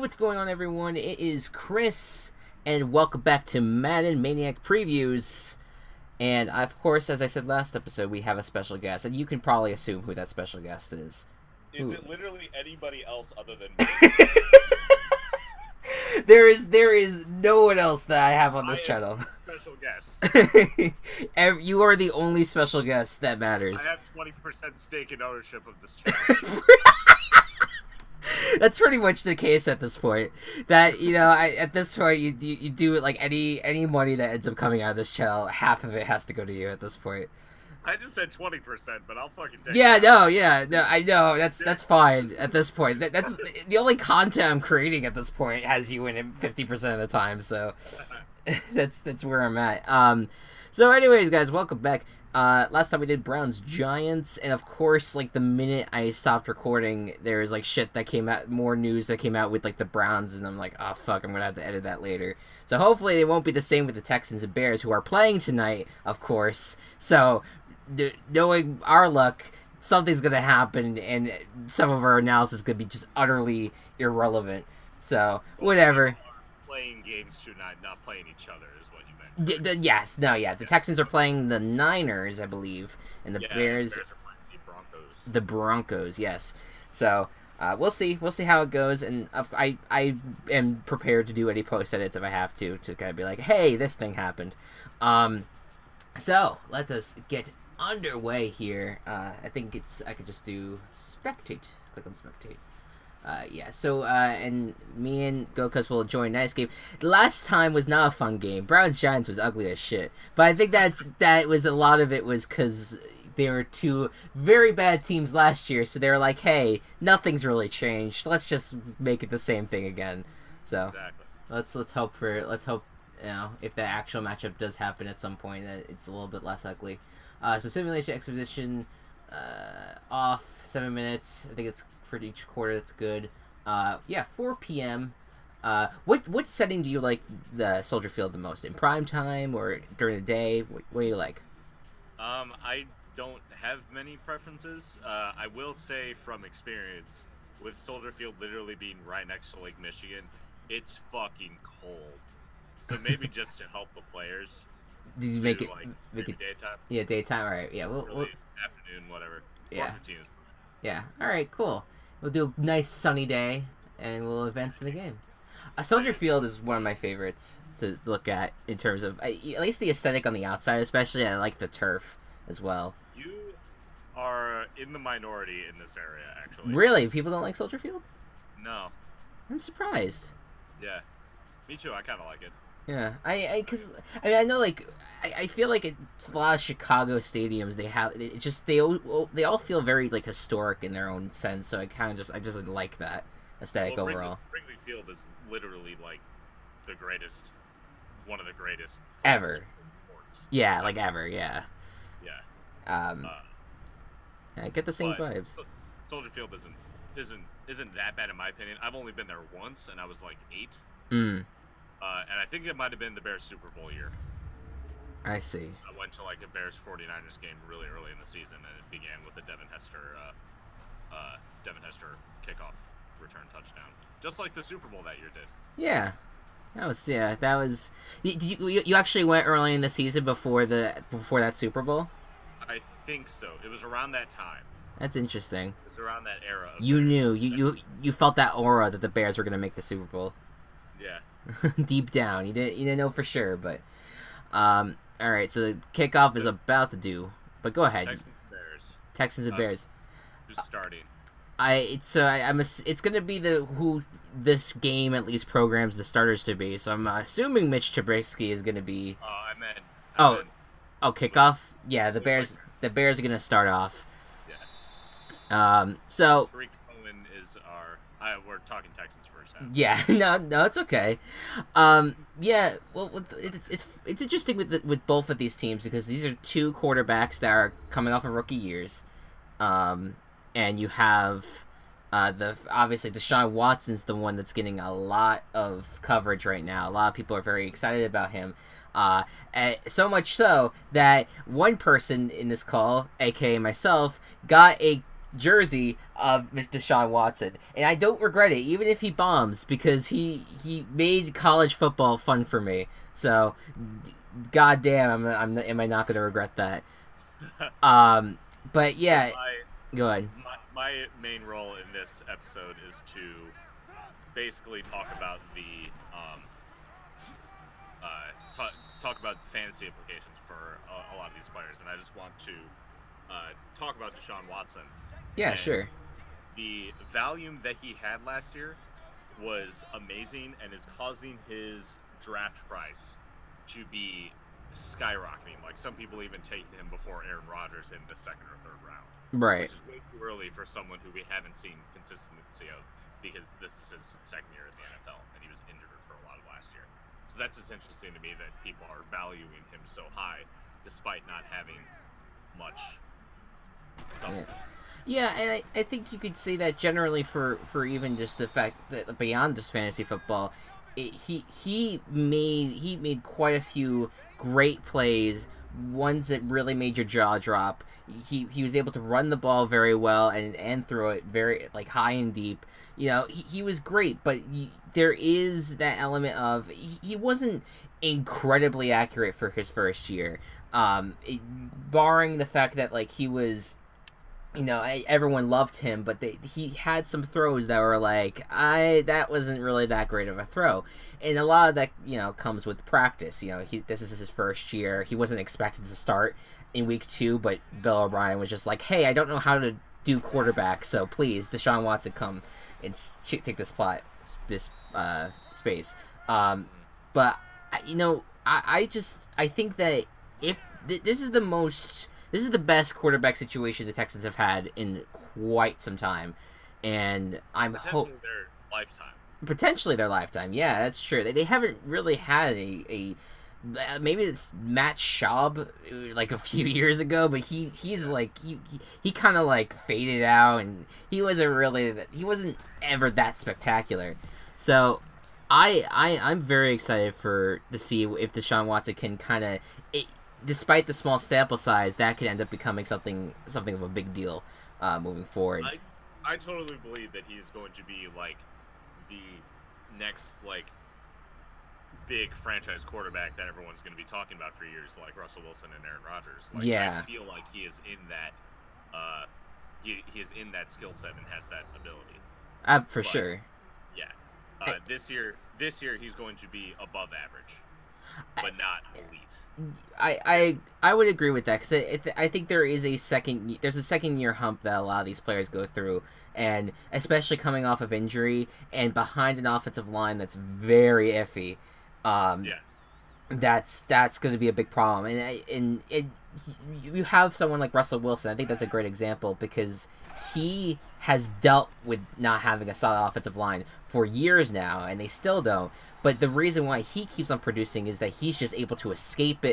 what's going on, everyone? It is Chris, and welcome back to Madden Maniac Previews. And, of course, as I said last episode, we have a special guest, and you can probably assume who that special guest is. Is it literally anybody else other than me? There is no one else that I have on this channel. Special guest. You are the only special guest that matters. I have 20% stake in ownership of this channel. That's pretty much the case at this point. That, you know, at this point, you do it like any money that ends up coming out of this channel, half of it has to go to you at this point. I just said 20%, but I'll fucking take yeah, it. no, I know, that's fine at this point. That's the only content I'm creating at this point has you in it 50% of the time, so that's where I'm at. So anyways, guys, welcome back. Last time we did Browns Giants, and of course, like, the minute I stopped recording, there was like shit that came out, more news that came out with like the Browns, and I'm like, oh fuck, I'm gonna have to edit that later. So hopefully it won't be the same with the Texans and Bears, who are playing tonight, of course. So knowing our luck, something's gonna happen, and some of our analysis is gonna be just utterly irrelevant. So whatever. Playing games tonight, not playing each other, is what you meant. Yes, no, yeah. The Texans are playing the Niners, I believe, and the Bears are playing the Broncos. The Broncos, yes. So we'll see. We'll see how it goes, and I am prepared to do any post edits if I have to kind of be like, hey, this thing happened. So let us get underway here. I think I could just do spectate. Click on spectate. Yeah, so, and me and Gocubs will join Nice Game. Last time was not a fun game. Browns-Giants was ugly as shit. But I think that was, a lot of it was because they were two very bad teams last year, so they were like, hey, nothing's really changed. Let's just make it the same thing again. So, Exactly. let's hope, you know, if the actual matchup does happen at some point, that it's a little bit less ugly. So Simulation Exposition, off, 7 minutes. I think it's for each quarter. That's good. Yeah, 4 p.m. What setting do you like the Soldier Field the most? In prime time or during the day? What do you like? I don't have many preferences. I will say from experience, with Soldier Field literally being right next to Lake Michigan, it's fucking cold. So maybe just to help the players. Did you make it daytime? Yeah, daytime. All right. Yeah, we'll afternoon, whatever. Yeah. Yeah. All right. Cool. We'll do a nice sunny day, and we'll advance in the game. Soldier Field is one of my favorites to look at in terms of at least the aesthetic on the outside, especially. I like the turf as well. You are in the minority in this area, actually. Really? People don't like Soldier Field? No. I'm surprised. Yeah. Me too. I kind of like it. Yeah, I know, like, I feel like it's a lot of Chicago stadiums. They all feel very, like, historic in their own sense. So I just like that aesthetic overall. Wrigley Field is literally like one of the greatest ever. Sports. Yeah, like ever. Yeah. Yeah. I get the same vibes. Soldier Field isn't that bad in my opinion. I've only been there once, and I was like 8. And I think it might have been the Bears Super Bowl year. I see. I went to like a Bears 49ers game really early in the season, and it began with the Devin Hester kickoff return touchdown, just like the Super Bowl that year did. Yeah, that was. Did you actually went early in the season before that Super Bowl? I think so. It was around that time. That's interesting. It was around that era. You knew you felt that aura that the Bears were gonna make the Super Bowl. Yeah. Deep down, you didn't know for sure, but all right. So the kickoff is about to do, but go ahead. Texans and Bears. Who's starting? It's gonna be who this game at least programs the starters to be. So I'm assuming Mitch Trubisky is gonna be. I meant kickoff. Yeah, the Bears are gonna start off. Yeah. So. Tariq Cohen is we're talking Texans first. Yeah, no, it's okay. Yeah, well, it's interesting with both of these teams because these are two quarterbacks that are coming off of rookie years, and you have obviously Deshaun Watson's the one that's getting a lot of coverage right now. A lot of people are very excited about him. So much so that one person in this call, aka myself, got a jersey of Deshaun Watson, and I don't regret it, even if he bombs, because he made college football fun for me. So, goddamn, am I not going to regret that? But yeah, go ahead. My main role in this episode is to basically talk about the talk about fantasy implications for a lot of these players, and I just want to talk about Deshaun Watson. Yeah, sure. The volume that he had last year was amazing and is causing his draft price to be skyrocketing. Like, some people even take him before Aaron Rodgers in the second or third round. Right. Which is way too early for someone who we haven't seen consistency of, because this is his second year in the NFL and he was injured for a lot of last year. So that's just interesting to me that people are valuing him so high despite not having much substance. Yeah, and I think you could say that generally for even just the fact that beyond just fantasy football, he made quite a few great plays, ones that really made your jaw drop. He was able to run the ball very well and throw it very like high and deep. You know, he was great, but there is that element of he wasn't incredibly accurate for his first year. Barring the fact that like he was, you know, everyone loved him, but he had some throws that were like, that wasn't really that great of a throw. And a lot of that, you know, comes with practice. You know, this is his first year. He wasn't expected to start in week 2, but Bill O'Brien was just like, hey, I don't know how to do quarterback, so please, Deshaun Watson, come and take this space. But, you know, I think that if this is the best quarterback situation the Texans have had in quite some time, and I'm potentially their lifetime. Potentially their lifetime, yeah, that's true. They haven't really had a maybe it's Matt Schaub like a few years ago, but he's like he kind of like faded out, and he wasn't ever that spectacular. So I'm very excited to see if Deshaun Watson can kind of, despite the small sample size, that could end up becoming something of a big deal moving forward. I totally believe that he's going to be like the next like big franchise quarterback that everyone's going to be talking about for years, like Russell Wilson and Aaron Rodgers. Like, yeah, I feel like he is in that he is in that skill set and has that ability. For sure. Yeah. This year he's going to be above average, but not elite. I would agree with that, because I think there's a second year hump that a lot of these players go through, and especially coming off of injury and behind an offensive line that's very iffy. That's going to be a big problem, and you have someone like Russell Wilson. I think that's a great example, because he has dealt with not having a solid offensive line for years now, and they still don't. But the reason why he keeps on producing is that he's just able to escape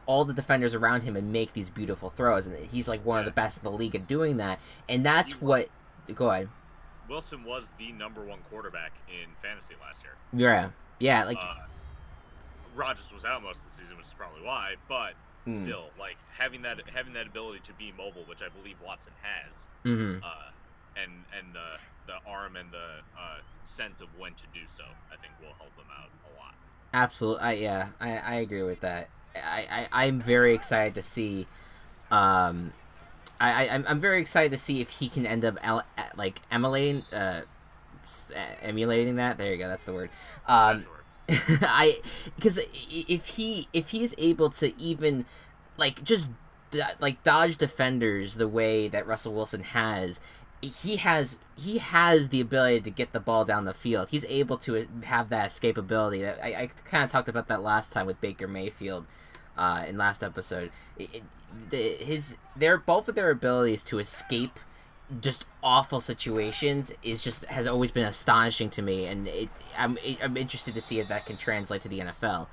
all the defenders around him and make these beautiful throws, and he's like one of the best in the league at doing that. And that's what. Go ahead. Wilson was the number 1 quarterback in fantasy last year. Yeah, like Rodgers was out most of the season, which is probably why. But still, like having that ability to be mobile, which I believe Watson has, and the arm and the sense of when to do so, I think will help them out a lot. Absolutely, I agree with that. I'm very excited to see. I'm very excited to see if he can end up emulating that. There you go. That's the word. Because if he is able to even just dodge defenders the way that Russell Wilson has, he has the ability to get the ball down the field. He's able to have that escapability. I kind of talked about that last time with Baker Mayfield in last episode. Both of their abilities to escape just awful situations has always been astonishing to me, and I'm interested to see if that can translate to the NFL.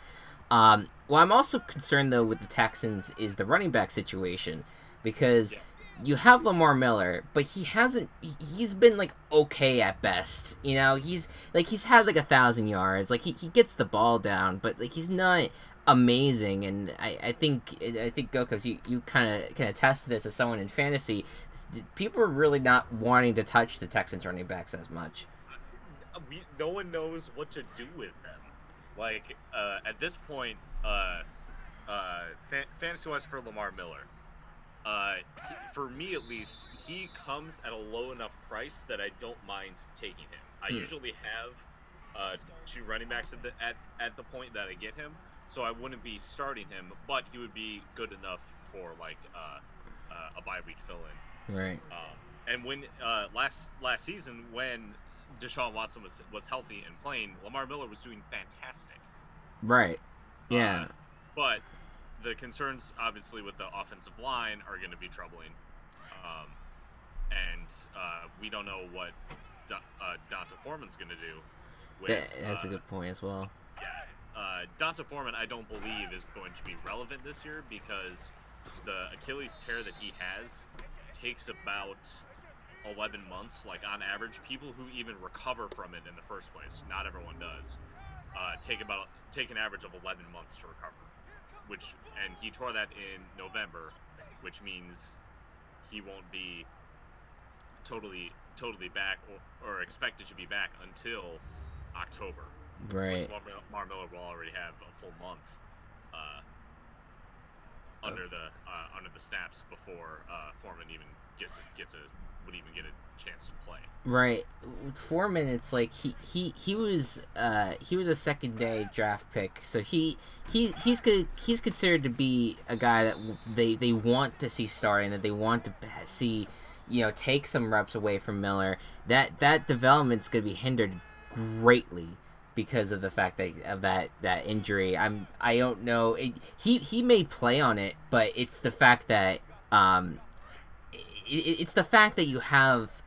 Well, I'm also concerned though with the Texans is the running back situation, because you have Lamar Miller, but he's been like okay at best. You know, he's had like 1,000 yards, like he gets the ball down, but like he's not amazing. And I think Gocubs, you kind of can attest to this as someone in fantasy. people are really not wanting to touch the Texans running backs as much. No one knows what to do with them. Like, at this point, fantasy-wise for Lamar Miller, for me at least, he comes at a low enough price that I don't mind taking him. I usually have 2 running backs at the point that I get him, so I wouldn't be starting him, but he would be good enough for like a bye week fill-in. Right. And when last season when Deshaun Watson was healthy and playing, Lamar Miller was doing fantastic. Right. Yeah. But the concerns, obviously, with the offensive line are going to be troubling. And we don't know what Donta Foreman's going to do. That's a good point as well. Yeah. Donta Foreman, I don't believe, is going to be relevant this year because the Achilles tear that he has takes about 11 months. Like, on average, people who even recover from it in the first place, not everyone does, take an average of 11 months to recover. And he tore that in November, which means he won't be totally back or expected to be back until October. Right. Lamar Miller will already have a full month under the snaps before Foreman even would even get a chance to play. Right. Foreman, it's like he was a second day draft pick, so he's considered to be a guy that they want to see starting, that they want to see, take some reps away from Miller. That development's going to be hindered greatly because of the fact that injury. I don't know. He may play on it, but it's the fact that it's the fact that you have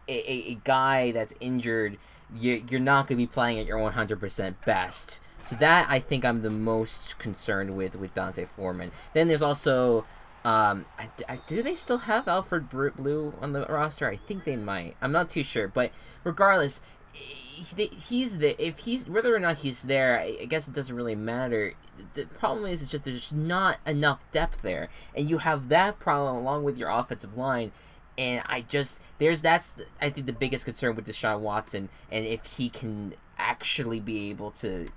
a guy that's injured. You're not going to be playing at your 100% best. So that, I think, I'm the most concerned with Donta Foreman. Then there's also, do they still have Alfred Blue on the roster? I think they might. I'm not too sure, but regardless, he's there. If he's, whether or not he's there, I guess it doesn't really matter. The problem is just there's not enough depth there, and you have that problem along with your offensive line. And that's I think the biggest concern with Deshaun Watson, and if he can actually be able to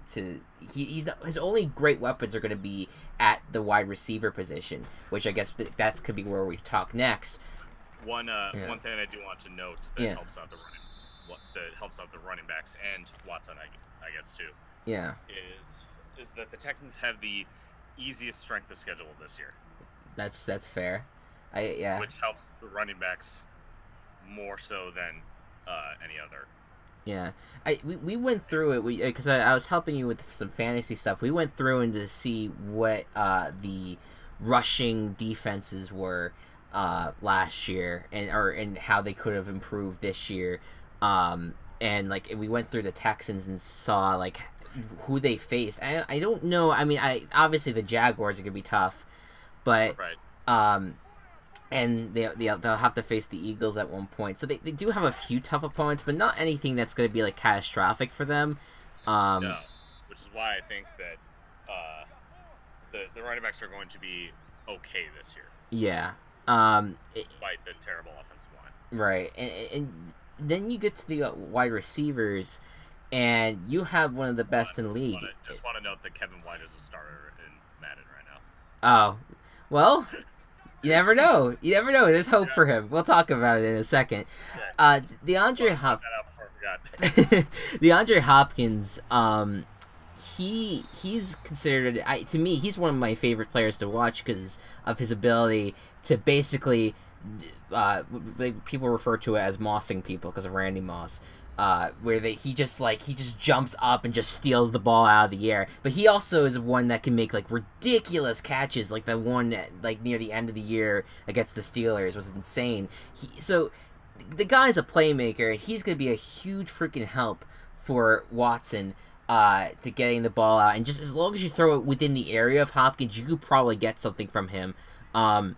his only great weapons are going to be at the wide receiver position, which I guess that could be where we talk next. One thing I do want to note that helps out the running backs and Watson, I guess too. Yeah. Is that the Texans have the easiest strength of schedule this year. That's fair. Which helps the running backs more so than any other. Yeah, we went through it because I was helping you with some fantasy stuff. We went through and to see what the rushing defenses were last year and how they could have improved this year. And like we went through the Texans and saw like who they faced. I don't know. I mean, obviously the Jaguars are gonna be tough, but right. And they'll have to face the Eagles at one point. So they do have a few tough opponents, but not anything that's going to be like catastrophic for them. No, which is why I think that the running backs are going to be okay this year. Yeah. Despite the terrible offensive line. Right. And then you get to the wide receivers, and you have one of the best in the league. Just want to note that Kevin White is a starter in Madden right now. Oh. Well... You never know. There's hope for him. We'll talk about it in a second. DeAndre Hopkins, he's considered, to me, he's one of my favorite players to watch because of his ability to basically, people refer to it as mossing people because of Randy Moss. Where he just jumps up and just steals the ball out of the air. But he also is one that can make like ridiculous catches, like the one like near the end of the year against the Steelers was insane. So the guy's a playmaker, and he's gonna be a huge freaking help for Watson to getting the ball out. And just as long as you throw it within the area of Hopkins, you could probably get something from him. I'm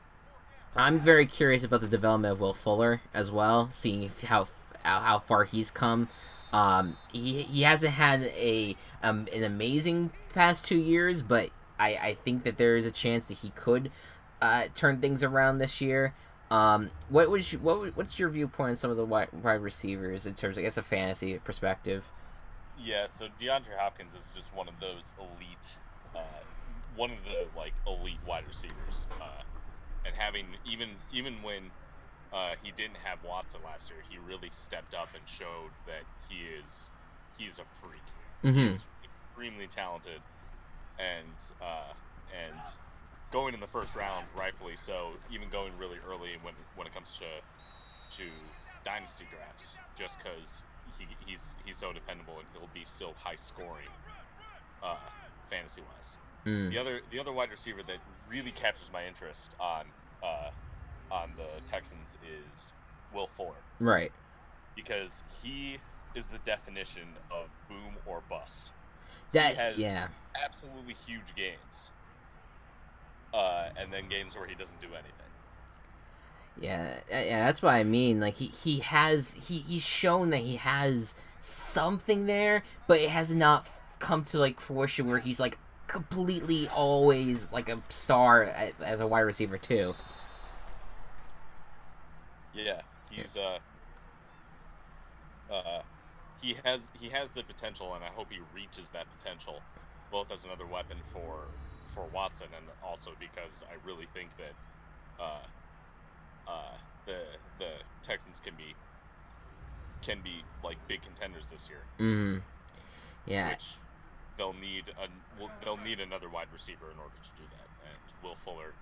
very curious about the development of Will Fuller as well, seeing how far he's come. He hasn't had an amazing past 2 years, but I think that there is a chance that he could turn things around this year. What's your viewpoint on some of the wide receivers in terms of, I guess, a fantasy perspective? Yeah, so DeAndre Hopkins is just one of those elite, one of the like elite wide receivers, and having even when he didn't have Watson last year, he really stepped up and showed that he's a freak. He Mm-hmm. is extremely talented, and going in the first round, rightfully so, even going really early when it comes to dynasty drafts, just because he's so dependable and he'll be so high scoring, uh, fantasy wise. Mm. The other wide receiver that really captures my interest on the Texans is Will Fuller, Right. because he is the definition of boom or bust. He That has yeah. absolutely huge games, and then games where he doesn't do anything. Yeah, that's what I mean. Like he's shown that he has something there, but it has not come to like fruition where he's like completely always like a star as a wide receiver too. Yeah, he's uh he has the potential, and I hope he reaches that potential, both as another weapon for Watson, and also because I really think that the Texans can be like big contenders this year, Mm. Yeah, which they'll need another wide receiver in order to do that, and Will Fuller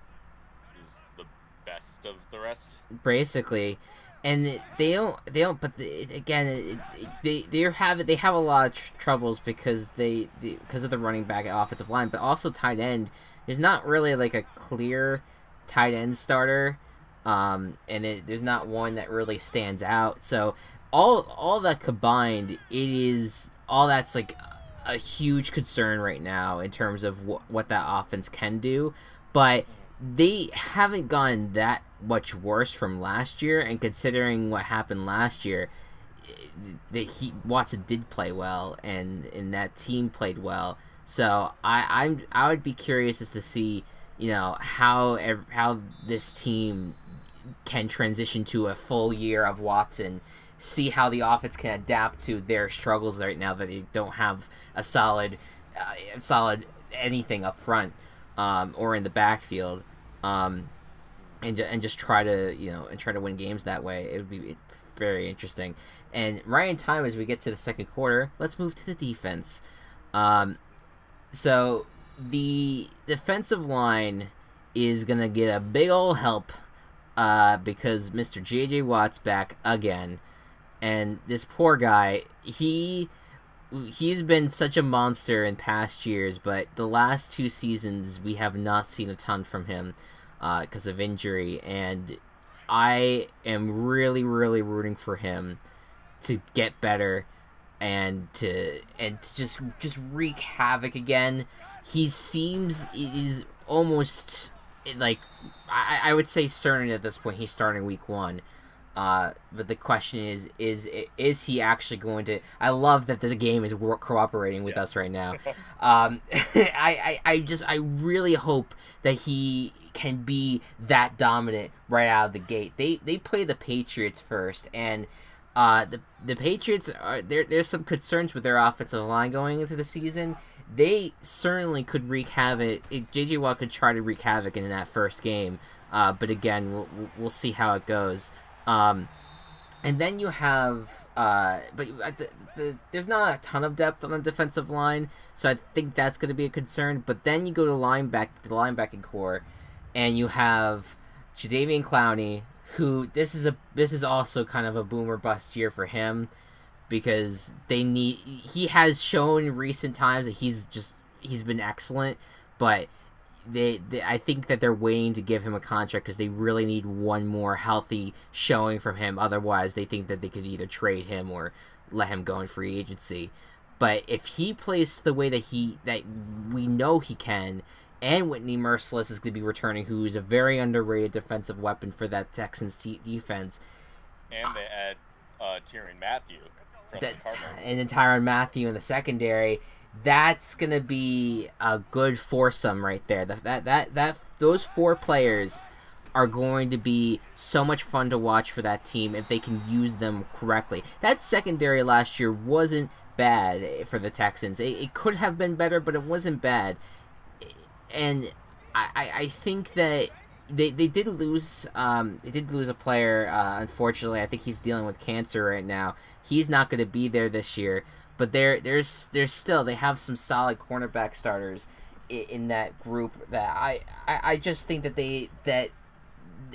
is the best of the rest. basically, and they don't. But again, they have a lot of troubles because because of the running back and offensive line, but also tight end. There's not really like a clear tight end starter, there's not one that really stands out. So all that combined, that's like a huge concern right now in terms of what that offense can do, but they haven't gotten that much worse from last year. And considering what happened last year, Watson did play well, and that team played well. So I would be curious as to see how this team can transition to a full year of Watson. See how the offense can adapt to their struggles right now that they don't have a solid anything up front, or in the backfield, and just try to win games that way. It would be very interesting. And right in time as we get to the second quarter, let's move to the defense. So the defensive line is gonna get a big ol' help, because Mr. J.J. Watt's back again, and this poor guy, he's been such a monster in past years, but the last 2 seasons we have not seen a ton from him because of injury, and I am really, really rooting for him to get better and to just wreak havoc again. He's almost like I would say certain at this point he's starting week 1. But the question is he actually going to? I love that the game is cooperating with us right now. I really hope that he can be that dominant right out of the gate. They play the Patriots first, and the Patriots there's some concerns with their offensive line going into the season. They certainly could wreak havoc. JJ Watt could try to wreak havoc in that first game, but again, we'll see how it goes. And then you have, there's not a ton of depth on the defensive line, so I think that's going to be a concern. But then you go to the linebacking core, and you have Jadeveon Clowney, who this is also kind of a boomer bust year for him, because he has shown in recent times that he's been excellent, but I think that they're waiting to give him a contract because they really need one more healthy showing from him. Otherwise, they think that they could either trade him or let him go in free agency. But if he plays the way that we know he can, and Whitney Merciless is going to be returning, who is a very underrated defensive weapon for that Texans defense, and they add Tyrann Mathieu from the Cardinals, and then Tyrann Mathieu in the secondary. That's gonna be a good foursome right there. Those 4 players are going to be so much fun to watch for that team if they can use them correctly. That secondary last year wasn't bad for the Texans. It could have been better, but it wasn't bad. And I think that they did lose a player, unfortunately. I think he's dealing with cancer right now. He's not going to be there this year, but there's still, they have some solid cornerback starters in that group that I just think that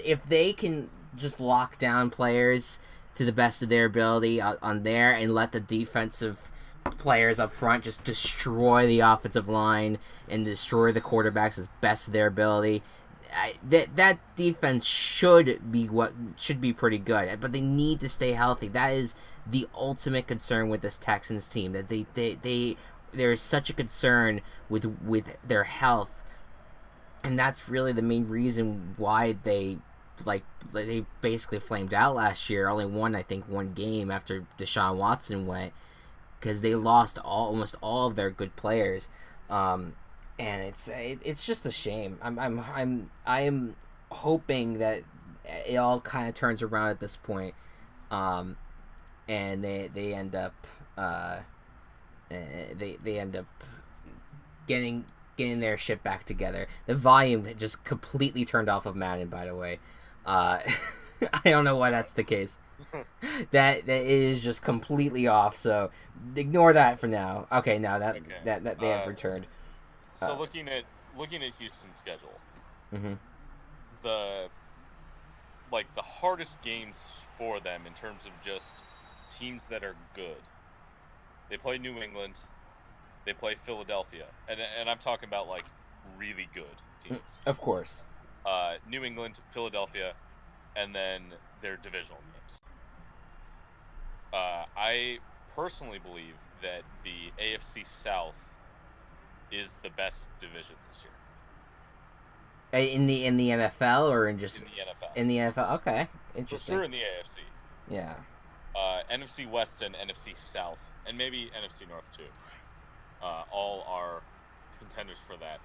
if they can just lock down players to the best of their ability on there and let the defensive players up front just destroy the offensive line and destroy the quarterbacks as best of their ability, that defense should be pretty good. But they need to stay healthy. That is the ultimate concern with this Texans team, that there is such a concern with their health, and that's really the main reason why they basically flamed out last year. Only won, I think, one game after Deshaun Watson went, because they lost almost all of their good players, and it's just a shame. I am hoping that it all kind of turns around at this point, and they end up they end up getting their shit back together. The volume just completely turned off of Madden, by the way. I don't know why that's the case. that it is just completely off, so ignore that for now. Okay, now that they have returned. So looking at Houston's schedule, mm-hmm. the hardest games for them in terms of just teams that are good. They play New England, they play Philadelphia, and I'm talking about like really good teams. Of course. New England, Philadelphia, and then their divisional games. I personally believe that the AFC South is the best division this year. In the NFL, or in the NFL? In the NFL, okay, interesting. For sure in the AFC. Yeah. NFC West and NFC South, and maybe NFC North too. All are contenders for that.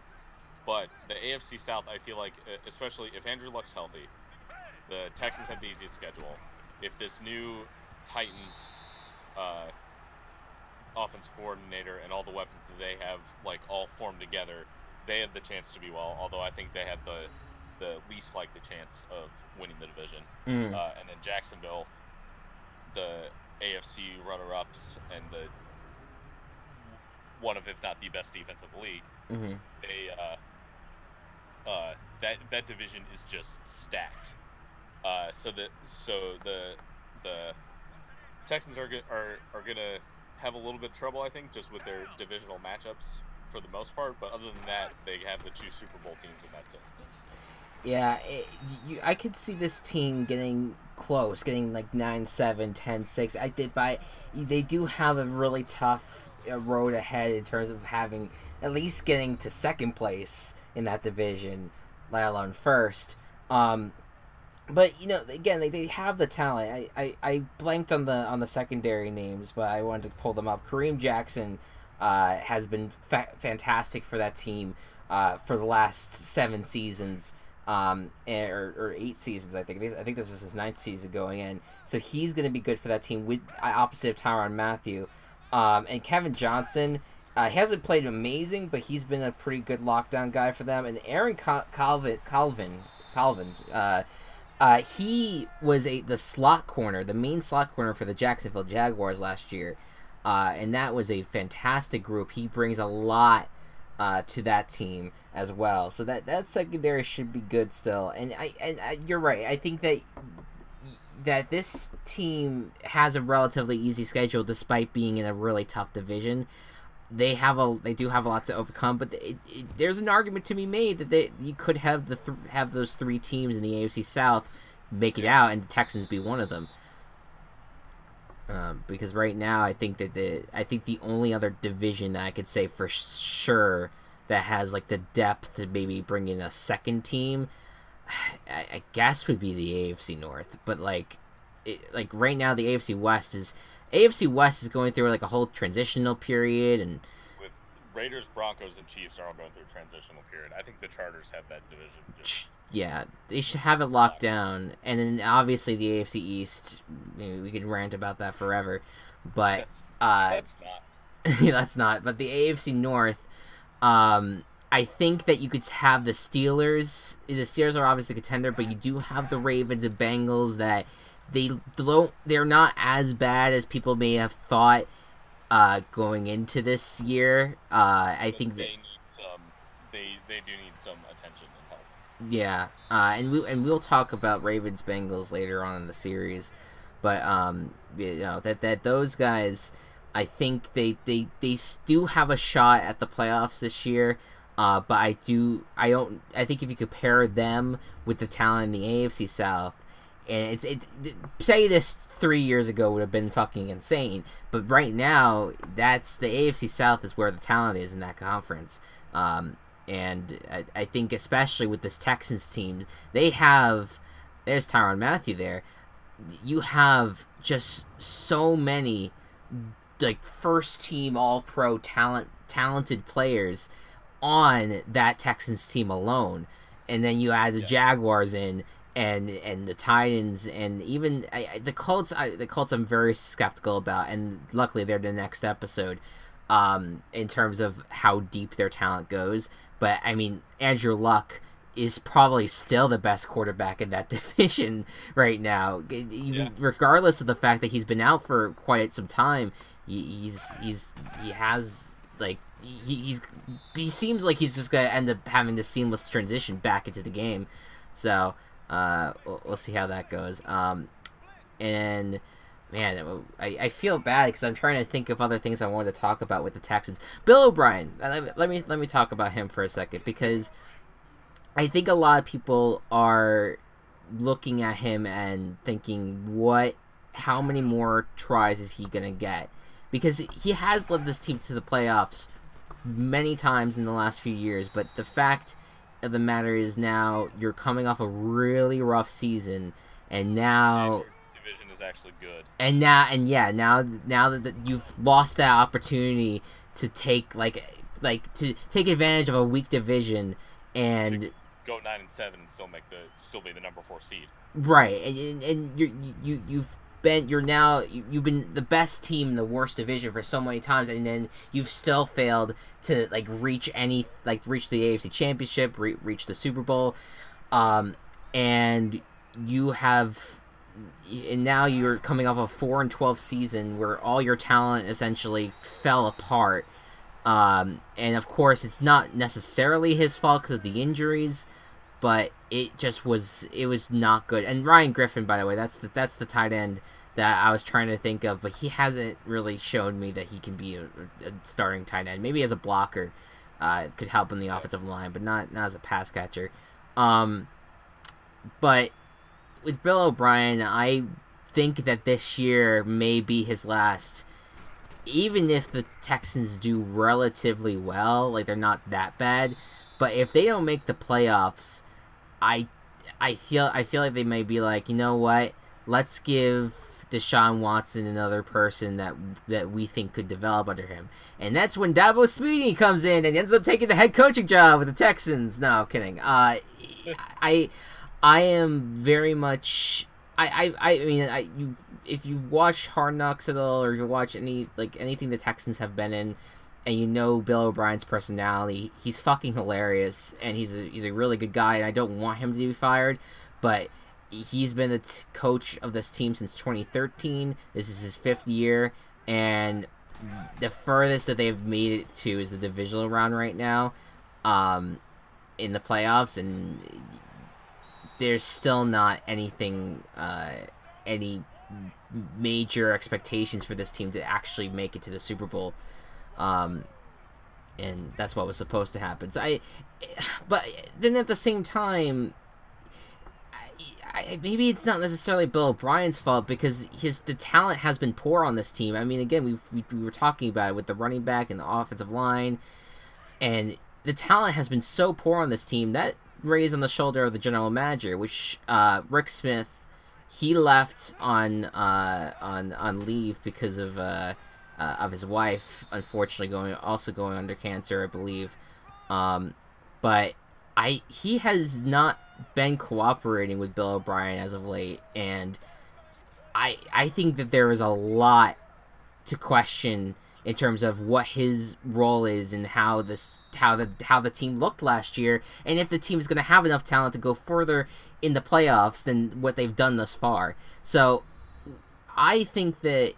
But the AFC South, I feel like, especially if Andrew Luck's healthy, the Texans have the easiest schedule. If this new Titans offense coordinator and all the weapons that they have all formed together, they have the chance to be well. Although I think they had the least likely chance of winning the division. And then Jacksonville, the AFC runner-ups and the one of, if not the best defense of the league. Mm-hmm. That division is just stacked. So the Texans are gonna have a little bit of trouble, I think, just with their divisional matchups for the most part. But other than that, they have the 2 Super Bowl teams, and that's it. Yeah, I could see this team getting close, getting like 9-7, 10-6. They do have a really tough road ahead in terms of having at least getting to second place in that division, let alone first. But again, they have the talent. I blanked on the secondary names, but I wanted to pull them up. Kareem Jackson has been fantastic for that team for the last 7 seasons. Or 8 seasons, I think. I think this is his 9th season going in. So he's going to be good for that team, with opposite of Tyrann Mathieu. And Kevin Johnson, he hasn't played amazing, but he's been a pretty good lockdown guy for them. And Aaron Calvin, he was the slot corner, the main slot corner for the Jacksonville Jaguars last year. And that was a fantastic group. He brings a lot to that team as well, so that secondary should be good still. And you're right. I think that this team has a relatively easy schedule despite being in a really tough division. They do have a lot to overcome, but there's an argument to be made that you could have have those 3 teams in the AFC South make it out, and the Texans be one of them. Because right now, I think the only other division that I could say for sure that has the depth to maybe bring in a second team, I guess would be the AFC North. But right now, the AFC West is going through a whole transitional period, and Raiders, Broncos, and Chiefs are all going through a transitional period. I think the Chargers have that division. Yeah, they should have it locked down. And then obviously the AFC East, we could rant about that forever. But that's not. that's not. But the AFC North, I think that you could have the Steelers. The Steelers are obviously a contender, but you do have the Ravens and Bengals that they're not as bad as people may have thought going into this year. I think they need some. They do need some attention and help. Yeah, and we'll talk about Ravens Bengals later on in the series, but that those guys, I think they do have a shot at the playoffs this year. But I think if you compare them with the talent in the AFC South, and say this 3 years ago would have been fucking insane, but right now that's the AFC South is where the talent is in that conference. And I think especially with this Texans team, there's Tyrann Mathieu there. You have just so many like first team all pro talented players on that Texans team alone, and then you add the Jaguars in and the Titans and even the Colts. The Colts I'm very skeptical about, and luckily they're the next episode in terms of how deep their talent goes. But I mean, Andrew Luck is probably still the best quarterback in that division right now, regardless of the fact that he's been out for quite some time. He seems like he's just gonna end up having this seamless transition back into the game. So we'll see how that goes. And man, I feel bad because I'm trying to think of other things I wanted to talk about with the Texans. Bill O'Brien. Let me talk about him for a second, because I think a lot of people are looking at him and thinking, how many more tries is he gonna get? Because he has led this team to the playoffs many times in the last few years, but the fact of the matter is now you're coming off a really rough season, and now division is actually good. And now that you've lost that opportunity to take to take advantage of a weak division and to go 9-7 and still be the number 4 seed. Right, and you've been the best team in the worst division for so many times, and then you've still failed to reach the AFC Championship, reach the Super Bowl, and now you're coming off a 4-12 season where all your talent essentially fell apart, and of course it's not necessarily his fault because of the injuries, but it was not good. And Ryan Griffin, by the way, that's the tight end that I was trying to think of, but he hasn't really shown me that he can be a starting tight end. Maybe as a blocker, could help in the offensive line, but not as a pass catcher. But with Bill O'Brien, I think that this year may be his last. Even if the Texans do relatively well, they're not that bad, but if they don't make the playoffs, I feel like they may be like, you know what? Let's give Deshaun Watson another person that we think could develop under him, and that's when Dabo Swinney comes in and ends up taking the head coaching job with the Texans. No, I'm kidding. I am very much. If you've watched Hard Knocks at all, or you watch anything the Texans have been in, and you know Bill O'Brien's personality, he's fucking hilarious, and he's a really good guy, and I don't want him to be fired, but he's been the coach of this team since 2013. This is his 5th year, and the furthest that they've made it to is the divisional round right now, in the playoffs, and there's still not anything, any major expectations for this team to actually make it to the Super Bowl. And that's what was supposed to happen. But then at the same time, maybe it's not necessarily Bill O'Brien's fault, because the talent has been poor on this team. I mean, again, we were talking about it with the running back and the offensive line, and the talent has been so poor on this team that raised on the shoulder of the general manager, which Rick Smith, he left on leave because of of his wife, unfortunately going under cancer, I believe. But he has not been cooperating with Bill O'Brien as of late, and I think that there is a lot to question in terms of what his role is and how the team looked last year, and if the team is going to have enough talent to go further in the playoffs than what they've done thus far. So I think that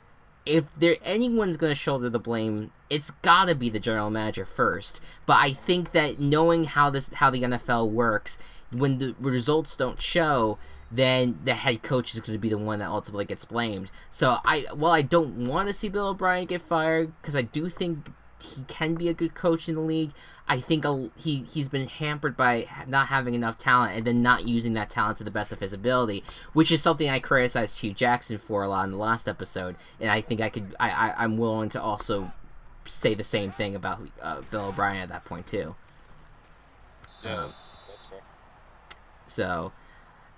if anyone's going to shoulder the blame, it's got to be the general manager first. But I think that knowing how the NFL works, when the results don't show, then the head coach is going to be the one that ultimately gets blamed. So I don't want to see Bill O'Brien get fired, because I do think he can be a good coach in the league. I think he's been hampered by not having enough talent and then not using that talent to the best of his ability, which is something I criticized Hugh Jackson for a lot in the last episode, and I think I'm willing to also say the same thing about Bill O'Brien at that point too. Yeah, that's fair. So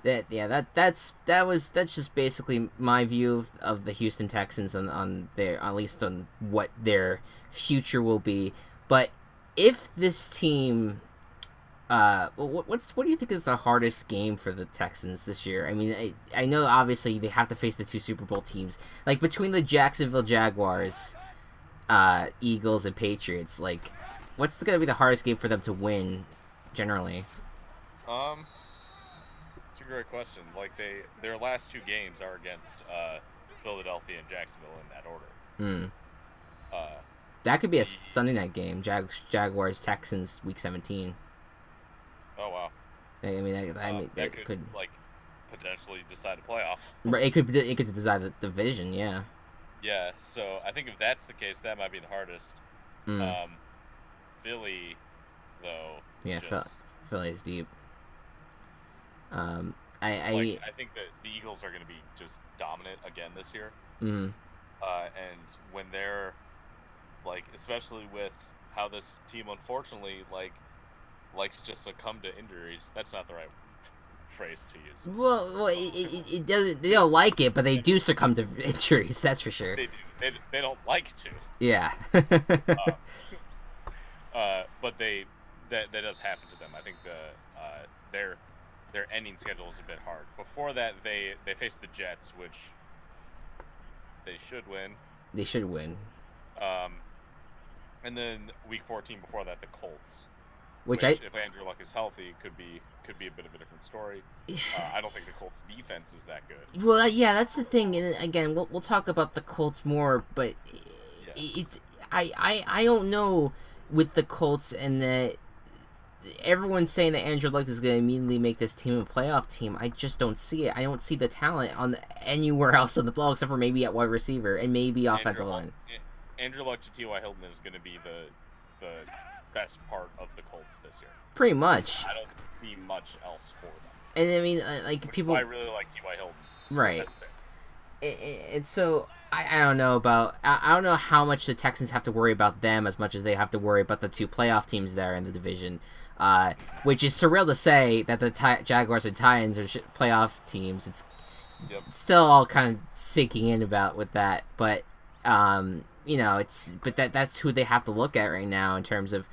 that's just basically my view of the Houston Texans on their, at least on what their future will be. But if this team, what do you think is the hardest game for the Texans this year? I mean, I know obviously they have to face the two Super Bowl teams, like between the Jacksonville Jaguars, Eagles, and Patriots. Like, what's going to be the hardest game for them to win, generally? It's a great question. Like, their last two games are against Philadelphia and Jacksonville in that order. That could be a Sunday night game. Jaguars Texans Week 17. Oh wow. I mean, that could like potentially decide a playoff. It could decide the division. Yeah. Yeah. So I think if that's the case, that might be the hardest. Philly, though. Yeah, Philly's deep. I think that the Eagles are going to be just dominant again this year. And when they're especially with how this team unfortunately likes to succumb to injuries. That's not the right phrase to use. Well, it doesn't. They don't like it, but they do succumb to injuries. That's for sure. They do. They don't like to. Yeah. But that does happen to them. I think their ending schedule is a bit hard. Before that, they face the Jets, which they should win. They should win. And then week 14 before that, the Colts. Which if Andrew Luck is healthy, could be a bit of a different story. I don't think the Colts defense is that good. Well, yeah, that's the thing. And again, we'll talk about the Colts more, but I don't know with the Colts, and that everyone's saying that Andrew Luck is going to immediately make this team a playoff team. I just don't see it. I don't see the talent on anywhere else on the ball except for maybe at wide receiver and maybe offensive line. Andrew Luck to T.Y. Hilton is going to be the best part of the Colts this year. Pretty much. I don't see much else for them. And I mean, people. I really like T.Y. Hilton. Right. And so I don't know about. I don't know how much the Texans have to worry about them as much as they have to worry about the two playoff teams there in the division. Which is surreal to say that the Jaguars and Titans are playoff teams. It's still all kind of sinking in about with that, but that's who they have to look at right now in terms of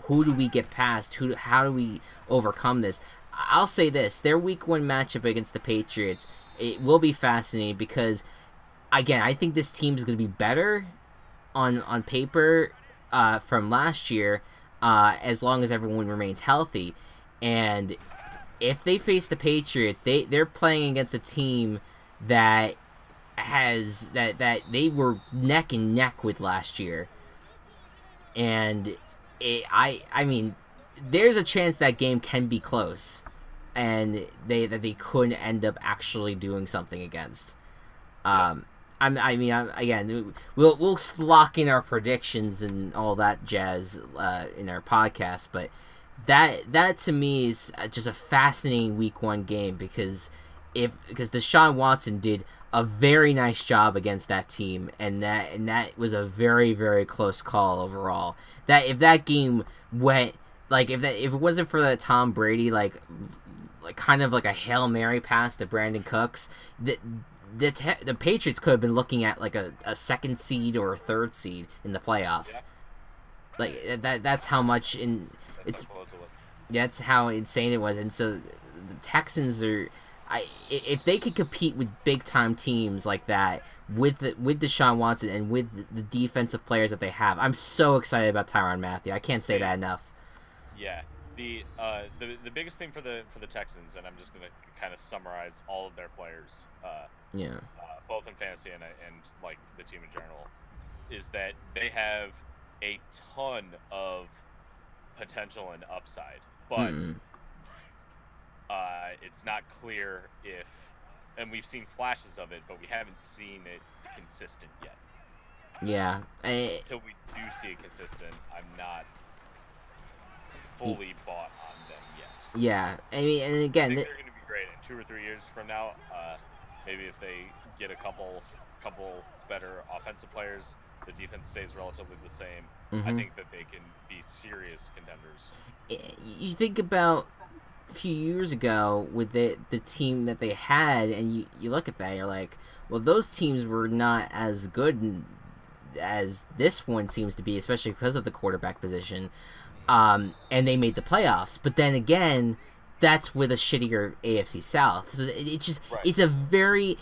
who do we get past, how do we overcome this. I'll say this: their Week 1 matchup against the Patriots, it will be fascinating because, again, I think this team is going to be better on paper from last year. As long as everyone remains healthy. And if they face the Patriots, they're playing against a team that has that they were neck and neck with last year. And I mean, there's a chance that game can be close, and they could end up actually doing something against. Again, we'll lock in our predictions and all that jazz in our podcast, but that to me is just a fascinating Week 1 game because Deshaun Watson did a very nice job against that team, and that was a very, very close call overall. That if that game went if it wasn't for that Tom Brady like kind of like a Hail Mary pass to Brandon Cooks, the Patriots could have been looking at like a second seed or a third seed in the playoffs. Yeah. Like that's how much That's how close it was. that's how insane it was. And so the Texans are, if they could compete with big time teams like that with Deshaun Watson and with the defensive players that they have, I'm so excited about Tyrann Mathieu. I can't say that enough. Yeah. The biggest thing for the Texans, and I'm just gonna kind of summarize all of their players, Yeah. both in fantasy and like the team in general, is that they have a ton of potential and upside, but it's not clear if, and we've seen flashes of it, but we haven't seen it consistent yet. Yeah. Until we do see it consistent, I'm not fully bought on them yet. Yeah, I mean, and again, I think they're going to be great in 2 or 3 years from now. Maybe if they get a couple better offensive players, the defense stays relatively the same. I think that they can be serious contenders. You think about a few years ago with the team that they had, and you look at that, you're like, well, those teams were not as good as this one seems to be, especially because of the quarterback position. And they made the playoffs. But then again, that's with a shittier AFC South. So it's very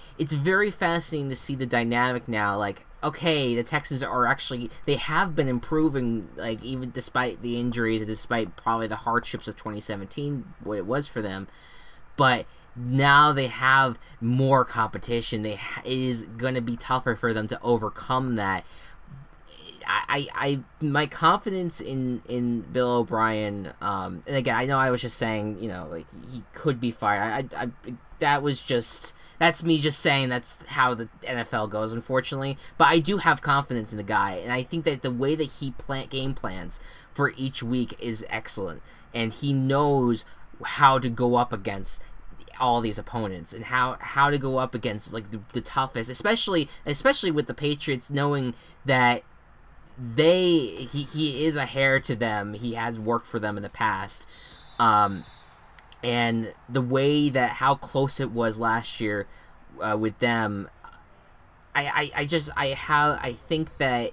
fascinating to see the dynamic now. Like, okay, the Texans are actually, they have been improving, like, even despite the injuries and despite probably the hardships of 2017, what it was for them. But now they have more competition. It is going to be tougher for them to overcome that. My confidence in Bill O'Brien, and again, I know I was just saying, like, he could be fired. That's me just saying that's how the NFL goes, unfortunately. But I do have confidence in the guy, and I think that the way that he game plans for each week is excellent, and he knows how to go up against all these opponents and how to go up against, like, the toughest, especially with the Patriots, knowing that he is a heir to them. He has worked for them in the past, and the way that how close it was last year with them, I think that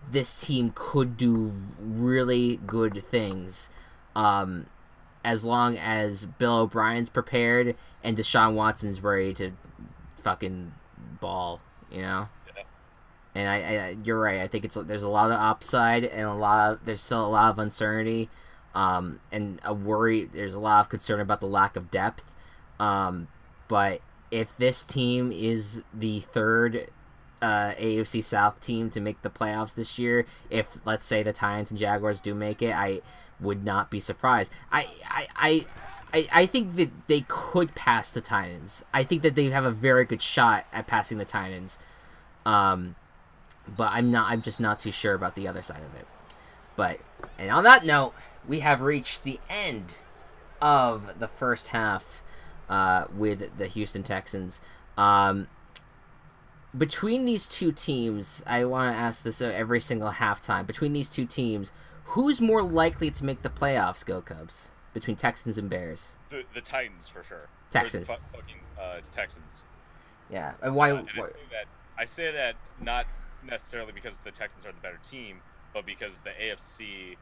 this team could do really good things, as long as Bill O'Brien's prepared and Deshaun Watson's ready to fucking ball, And you're right. I think there's a lot of upside and there's still a lot of uncertainty, and a worry. There's a lot of concern about the lack of depth. But if this team is the third AFC South team to make the playoffs this year, if let's say the Titans and Jaguars do make it, I would not be surprised. I think that they could pass the Titans. I think that they have a very good shot at passing the Titans. But I'm just not too sure about the other side of it. And on that note, we have reached the end of the first half with the Houston Texans. Between these two teams, I want to ask this every single halftime. Between these two teams, who's more likely to make the playoffs, Go Cubs? Between Texans and Bears? The Titans, for sure. Texans. Texans. Yeah. And why? I say that not necessarily because the Texans are the better team, but because the AFC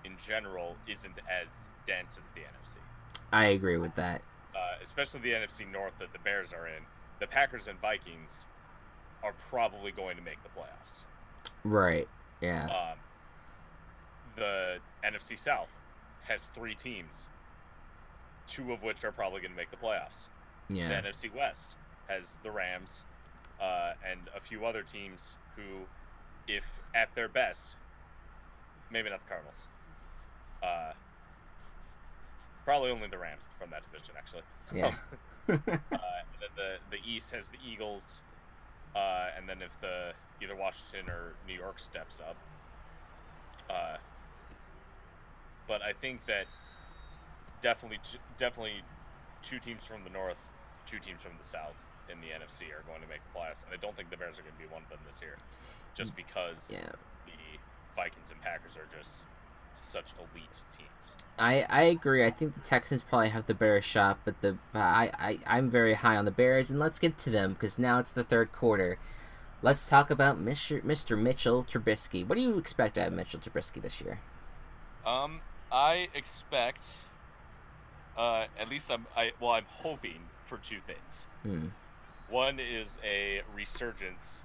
in general isn't as dense as the NFC. I agree with that. Especially the NFC North that the Bears are in. The Packers and Vikings are probably going to make the playoffs. Right. Yeah. The NFC South has 3 teams, 2 of which are probably going to make the playoffs. Yeah. The NFC West has the Rams and a few other teams who, if at their best, maybe not the Cardinals. Probably only the Rams from that division, actually. Yeah. And then the East has the Eagles, and then if either Washington or New York steps up. But I think that definitely 2 teams from the North, 2 teams from the South in the NFC are going to make the playoffs, and I don't think the Bears are going to be one of them this year, just because the Vikings and Packers are just such elite teams. I agree. I think the Texans probably have the Bears shot, but I'm very high on the Bears, and let's get to them because now it's the third quarter. Let's talk about Mr. Mitchell Trubisky. What do you expect out of Mitchell Trubisky this year? I expect, at least I'm hoping for two things. One is a resurgence,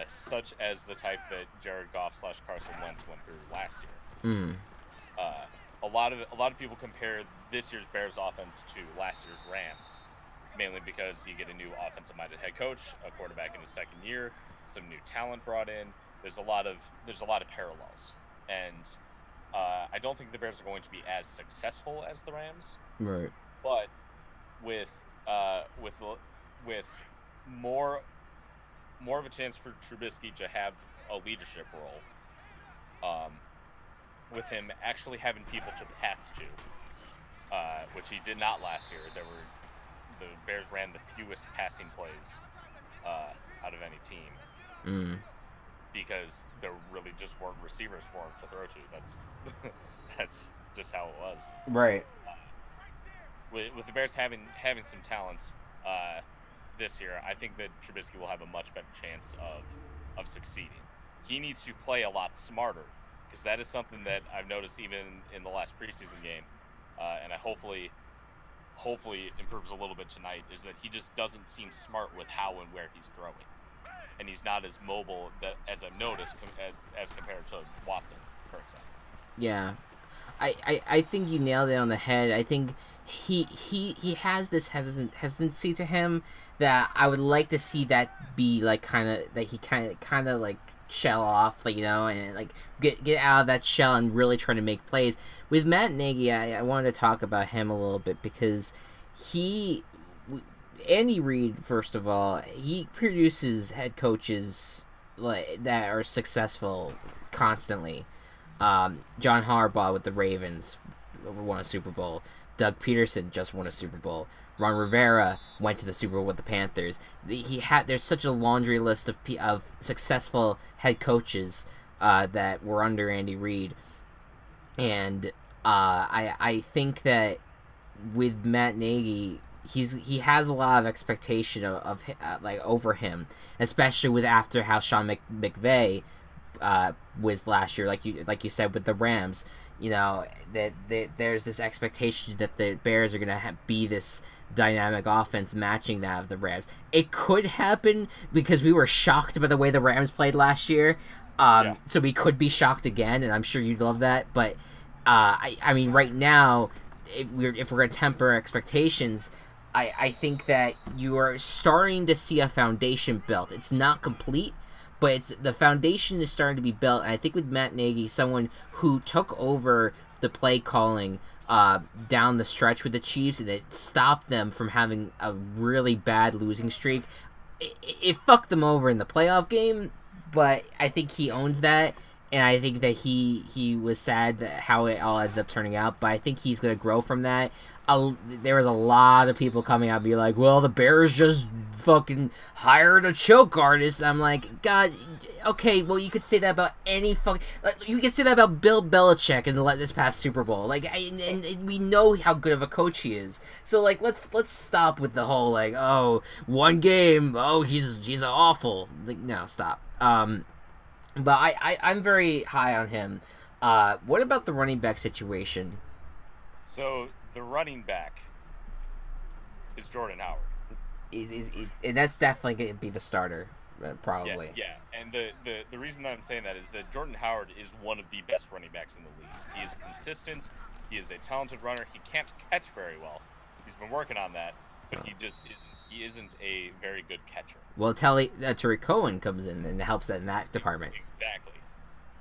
such as the type that Jared Goff / Carson Wentz went through last year. A lot of people compare this year's Bears offense to last year's Rams, mainly because you get a new offensive-minded head coach, a quarterback in his second year, some new talent brought in. There's a lot of parallels, and I don't think the Bears are going to be as successful as the Rams. Right. But with more of a chance for Trubisky to have a leadership role, with him actually having people to pass to, which he did not last year. The Bears ran the fewest passing plays out of any team, because there really just weren't receivers for him to throw to. That's just how it was. Right. With the Bears having some talent this year, I think that Trubisky will have a much better chance of succeeding. He needs to play a lot smarter, because that is something that I've noticed even in the last preseason game, and I hopefully improves a little bit tonight, is that he just doesn't seem smart with how and where he's throwing, and he's not as mobile as I've noticed as compared to Watson, for example. Yeah, I think you nailed it on the head. I think he has this hesitancy to him that I would like to see that be like he kind of like shell off, like, and like get out of that shell and really trying to make plays. With Matt Nagy, I wanted to talk about him a little bit because Andy Reid, first of all, he produces head coaches that are successful constantly. John Harbaugh with the Ravens won a Super Bowl. Doug Peterson just won a Super Bowl. Ron Rivera went to the Super Bowl with the Panthers. There's such a laundry list of successful head coaches that were under Andy Reid, and I think that with Matt Nagy, he has a lot of expectation of like over him, especially with after how Sean McVay was last year, like you said with the Rams. That there's this expectation that the Bears are gonna be this dynamic offense matching that of the Rams. It could happen because we were shocked by the way the Rams played last year, so we could be shocked again, and I'm sure you'd love that. But I mean, right now, if we're gonna temper expectations, I think that you are starting to see a foundation built. It's not complete, but the foundation is starting to be built. And I think with Matt Nagy, someone who took over the play calling down the stretch with the Chiefs, and it stopped them from having a really bad losing streak. It fucked them over in the playoff game, but I think he owns that, and I think that he was sad that how it all ended up turning out, but I think he's going to grow from that. There was a lot of people coming out and be like, well, the Bears just fucking hired a choke artist. I'm like, God, okay, well, you could say that about any you could say that about Bill Belichick in this past Super Bowl. And we know how good of a coach he is. So, let's stop with the whole, oh, one game, oh, he's awful. No, stop. But I'm very high on him. What about the running back situation? So the running back is Jordan Howard. And that's definitely going to be the starter, probably. Yeah. And the reason that I'm saying that is that Jordan Howard is one of the best running backs in the league. He is consistent. He is a talented runner. He can't catch very well. He's been working on that, but he isn't a very good catcher. Well, Tariq Cohen comes in and helps in that department. Exactly.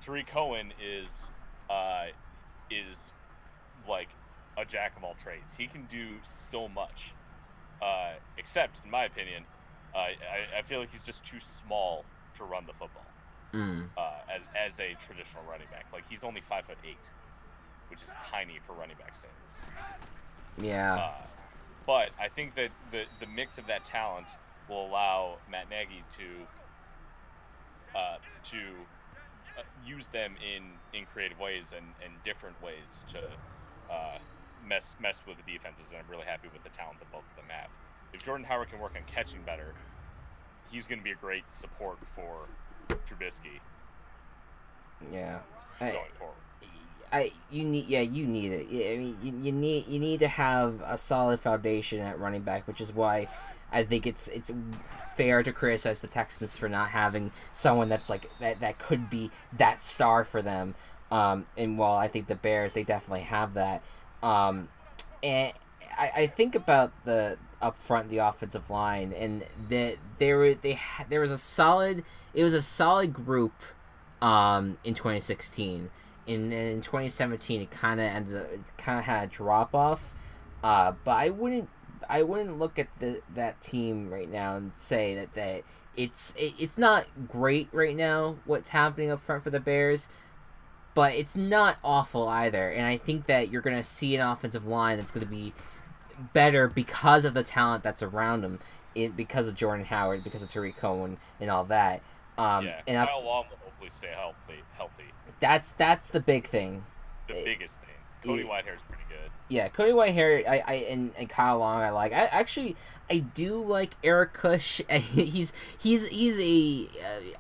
Tariq Cohen is like a jack of all trades. He can do so much, except, in my opinion, I feel like he's just too small to run the football as a traditional running back. Like, he's only 5'8", which is tiny for running back standards. Yeah. But I think that the mix of that talent will allow Matt Nagy to use them in creative ways and different ways to mess with the defenses. And I'm really happy with the talent that both of them have. If Jordan Howard can work on catching better, he's going to be a great support for Trubisky. Yeah. Going forward. You need it. I mean, you need to have a solid foundation at running back, which is why I think it's fair to criticize the Texans for not having someone that's like that could be that star for them. And while I think the Bears, they definitely have that. And I think about the up front, the offensive line, and there was a solid group in 2016. In 2017, it kind of had a drop off, but I wouldn't look at that team right now and say that it's not great right now what's happening up front for the Bears, but it's not awful either. And I think that you're going to see an offensive line that's going to be better because of the talent that's around them, because of Jordan Howard, because of Tariq Cohen, and all that. And Kyle Long will hopefully stay healthy. That's the big thing. The biggest thing. Cody Whitehair's pretty good. Yeah, Cody Whitehair, and Kyle Long, I like. I do like Eric Kush. He's a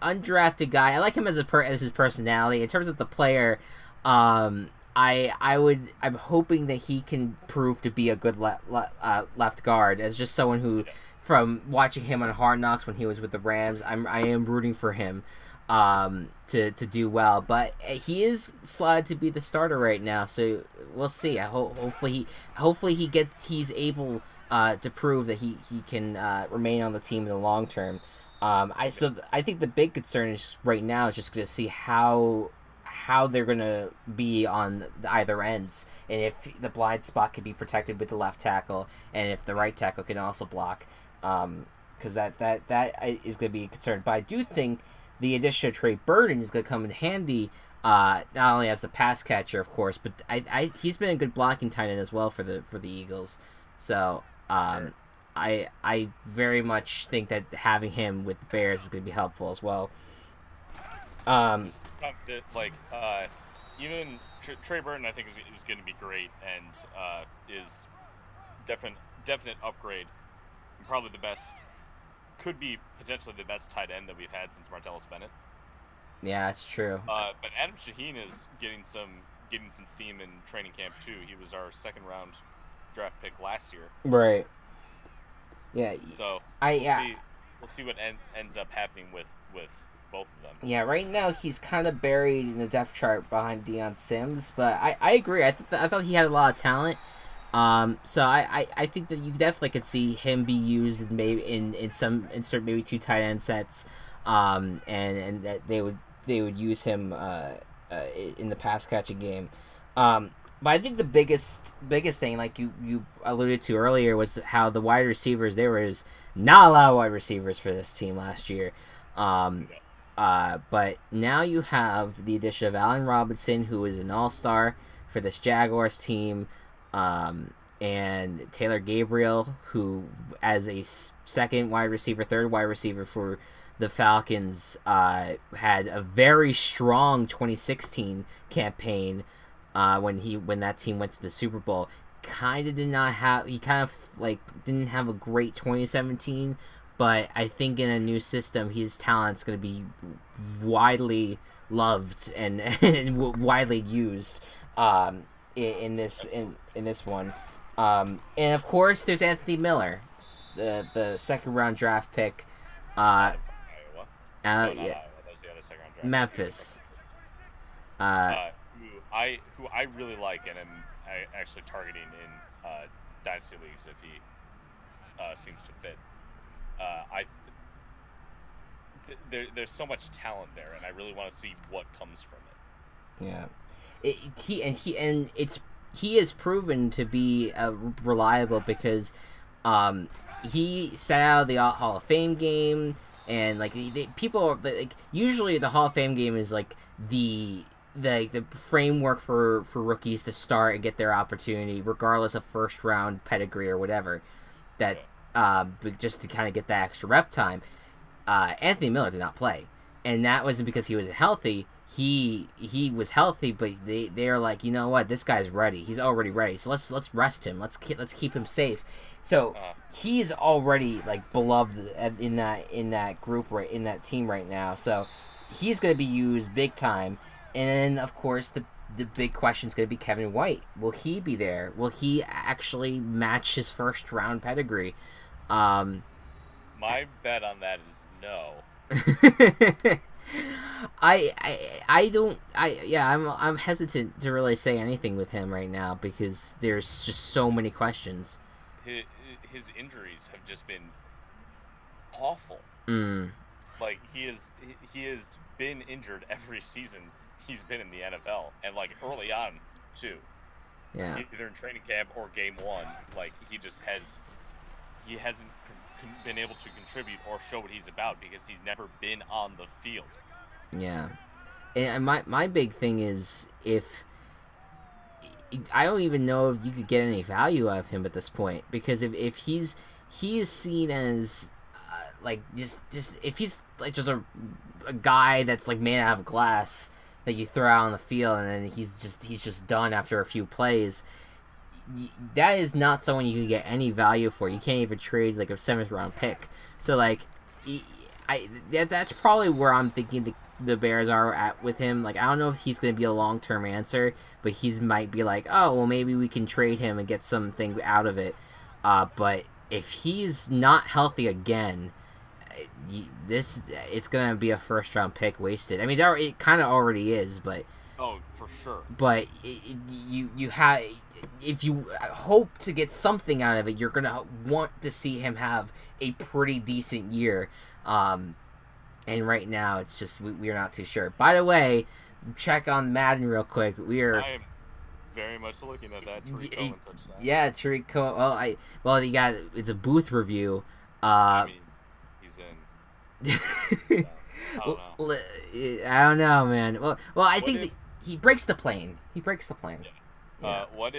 undrafted guy. I like him as his personality. In terms of the player, I'm hoping that he can prove to be a good left guard, as just someone who, from watching him on Hard Knocks when he was with the Rams, I am rooting for him to do well, but he is slotted to be the starter right now, so we'll see. Hopefully he's able to prove that he can remain on the team in the long term. I think the big concern is right now is just going to see how they're going to be on either ends, and if the blind spot can be protected with the left tackle, and if the right tackle can also block, because that is going to be a concern. But I do think the addition of Trey Burton is going to come in handy, not only as the pass catcher, of course, but he's been a good blocking tight end as well for the Eagles. So I very much think that having him with the Bears is going to be helpful as well. Even Trey Burton, I think is going to be great, and is definite upgrade, and probably the best. Could be potentially the best tight end that we've had since Martellus Bennett. Yeah, that's true. But Adam Shaheen is getting some steam in training camp too. He was our second round draft pick last year. Right. Yeah. So we'll see what ends up happening with both of them. Yeah, right now he's kind of buried in the depth chart behind Deion Sims, but I agree. I thought he had a lot of talent. So I think that you definitely could see him be used in maybe in certain maybe two tight end sets, and that they would use him in the pass catching game. But I think the biggest thing, like you alluded to earlier, was how the wide receivers, there was not a lot of wide receivers for this team last year. But now you have the addition of Allen Robinson, who is an all-star for this Jaguars team. And Taylor Gabriel, who as a third wide receiver for the Falcons, had a very strong 2016 campaign when that team went to the Super Bowl. Didn't have a great 2017, but I think in a new system, his talent's going to be widely loved and widely used. In this one, and of course there's Anthony Miller, the second round draft pick, Iowa. Yeah, That was the other second round draft Memphis. Who I really like and am actually targeting in dynasty leagues if he seems to fit. There's so much talent there, and I really want to see what comes from it. Yeah. He is proven to be reliable because he sat out of the Hall of Fame game, and people usually the Hall of Fame game is like the framework for rookies to start and get their opportunity regardless of first round pedigree or whatever, that just to kind of get that extra rep time. Anthony Miller did not play, and that wasn't because he wasn't healthy. he was healthy, but they're like, you know what, this guy's ready. He's already ready. So let's rest him. Let's keep him safe. So he's already like beloved in that group, right, in that team right now. So he's gonna be used big time. And then of course the big question is gonna be Kevin White. Will he be there? Will he actually match his first round pedigree? My bet on that is no. I'm hesitant to really say anything with him right now because there's just so many questions. His injuries have just been awful. Like he has been injured every season he's been in the NFL, and like early on too. Yeah. Either in training camp or game one, like he hasn't been able to contribute or show what he's about because he's never been on the field. Yeah. And my big thing is, if I don't even know if you could get any value out of him at this point, because if he is seen as like just if he's like just a guy that's like made out of glass that you throw out on the field and then he's just done after a few plays, that is not someone you can get any value for. You can't even trade like a 7th round pick. So like that's probably where I'm thinking the Bears are at with him. Like, I don't know if he's going to be a long-term answer, but he's might be like, oh, well, maybe we can trade him and get something out of it. But if he's not healthy again, it's going to be a first-round pick wasted. I mean, it kind of already is, but... Oh, for sure. But you have... If you hope to get something out of it, you're going to want to see him have a pretty decent year. And right now, it's just we're not too sure. By the way, check on Madden real quick. I am very much looking at that Tariq Cohen touchdown. Yeah, Tariq Cohen. It's a booth review. I mean, he's in. I don't know, man. Well, I think he breaks the plane. He breaks the plane. Yeah. What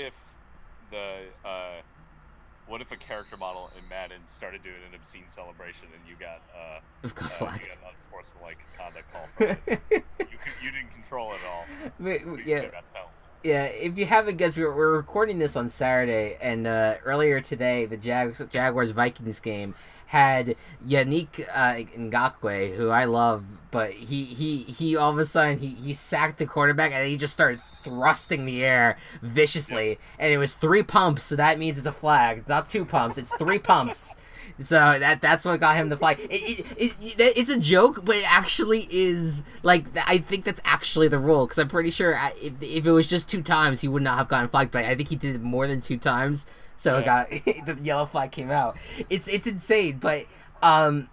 if a character model in Madden started doing an obscene celebration and you got flagged? Unsportsmanlike conduct call from it? You didn't control it at all. But, you yeah. still got the penalty. Yeah, if you haven't guessed, we're recording this on Saturday, and earlier today, the Jaguars-Vikings game had Yannick Ngakoue, who I love, but he all of a sudden, he sacked the quarterback, and he just started thrusting the air viciously, and it was 3 pumps, so that means it's a flag. It's not 2 pumps, it's 3 pumps. So that's what got him the flag. It's a joke, but it actually is, like, I think that's actually the rule, because I'm pretty sure if it was just 2 times, he would not have gotten flagged, but I think he did it more than 2 times, so it got the yellow flag came out. It's insane, but that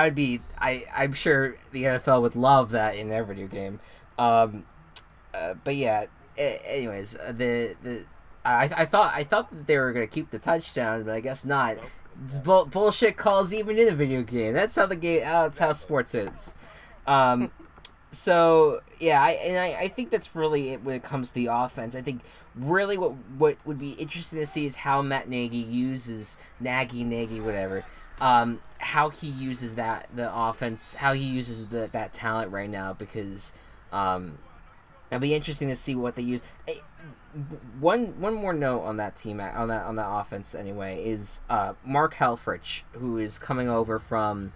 would be, I'm sure the NFL would love that in their video game. But yeah, anyways, I thought that they were gonna keep the touchdown, but I guess not. It's bullshit calls even in a video game. That's how the game. That's how sports is. So yeah, I think that's really it when it comes to the offense. I think really what would be interesting to see is how Matt Nagy uses whatever. How he uses the offense, how he uses that talent right now, because it'll be interesting to see what they use. One more note on that team, on that offense anyway, is Mark Helfrich, who is coming over from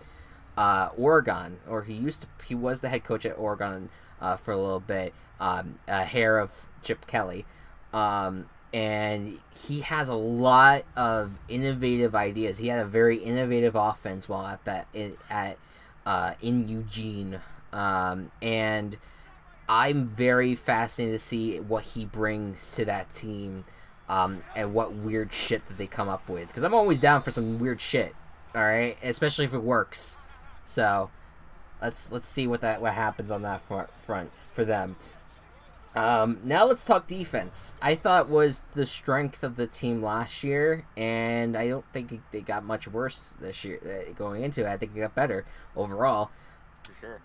Oregon, or he was the head coach at Oregon for a little bit, hair of Chip Kelly, and he has a lot of innovative ideas. He had a very innovative offense while in Eugene, and I'm very fascinated to see what he brings to that team, and what weird shit that they come up with. Because I'm always down for some weird shit, all right, especially if it works. So let's see what happens on that front for them. Now let's talk defense. I thought was the strength of the team last year, and I don't think they got much worse this year going into it. I think it got better overall. For sure.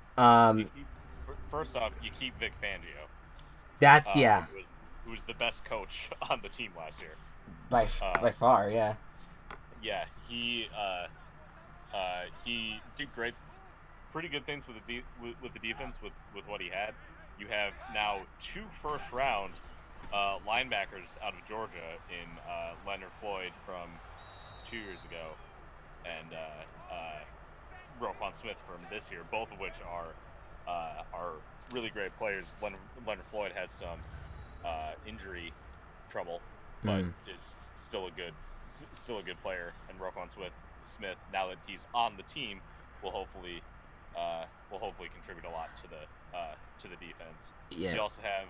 First off, you keep Vic Fangio. That's Who was the best coach on the team last year? By far, yeah. Yeah, he did great pretty good things with the defense with what he had. You have now 2 first-round linebackers out of Georgia in Leonard Floyd from 2 years ago, and Roquan Smith from this year, both of which are really great players. Leonard Floyd has some injury trouble, but is still a good player. And Roquan Smith, now that he's on the team, will hopefully contribute a lot to the defense. Yeah. You also have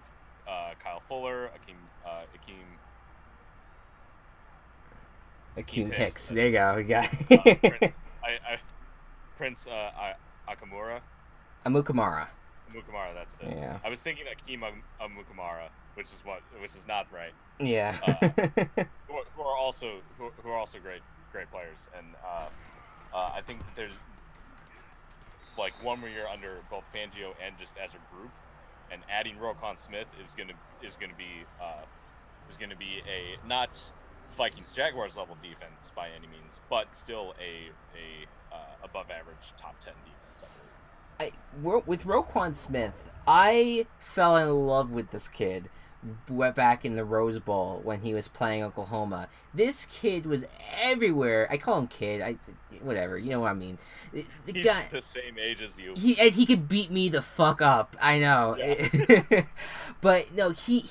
Kyle Fuller, Akeem Hicks. There you go. We got Prince Akamura. Amukamara. That's it. Yeah. I was thinking Akeem Amukamara, which is not right. Yeah. Who are also great players, and I think that there's like one more year under both Fangio and just as a group, and adding Roquan Smith is gonna be a not Vikings Jaguars level defense by any means, but still a above average top 10 defense, I believe. With Roquan Smith, I fell in love with this kid back in the Rose Bowl when he was playing Oklahoma. This kid was everywhere. I call him kid. Whatever. You know what I mean. He's guy, the same age as you. He could beat me the fuck up. I know. Yeah. But no, he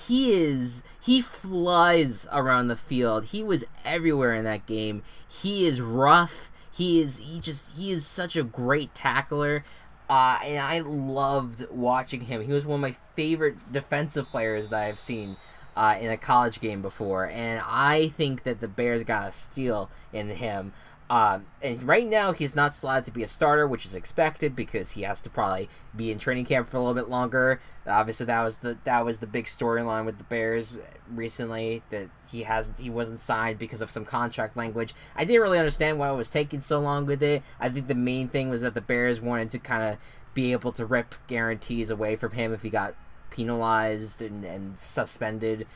flies around the field. He was everywhere in that game. He is rough. He is such a great tackler. And I loved watching him. He was one of my favorite defensive players that I've seen in a college game before. And I think that the Bears got a steal in him. And right now he's not slotted to be a starter, which is expected because he has to probably be in training camp for a little bit longer. Obviously, that was the big storyline with the Bears recently, that he wasn't signed because of some contract language. I didn't really understand why it was taking so long with it. I think the main thing was that the Bears wanted to kind of be able to rip guarantees away from him if he got penalized and suspended.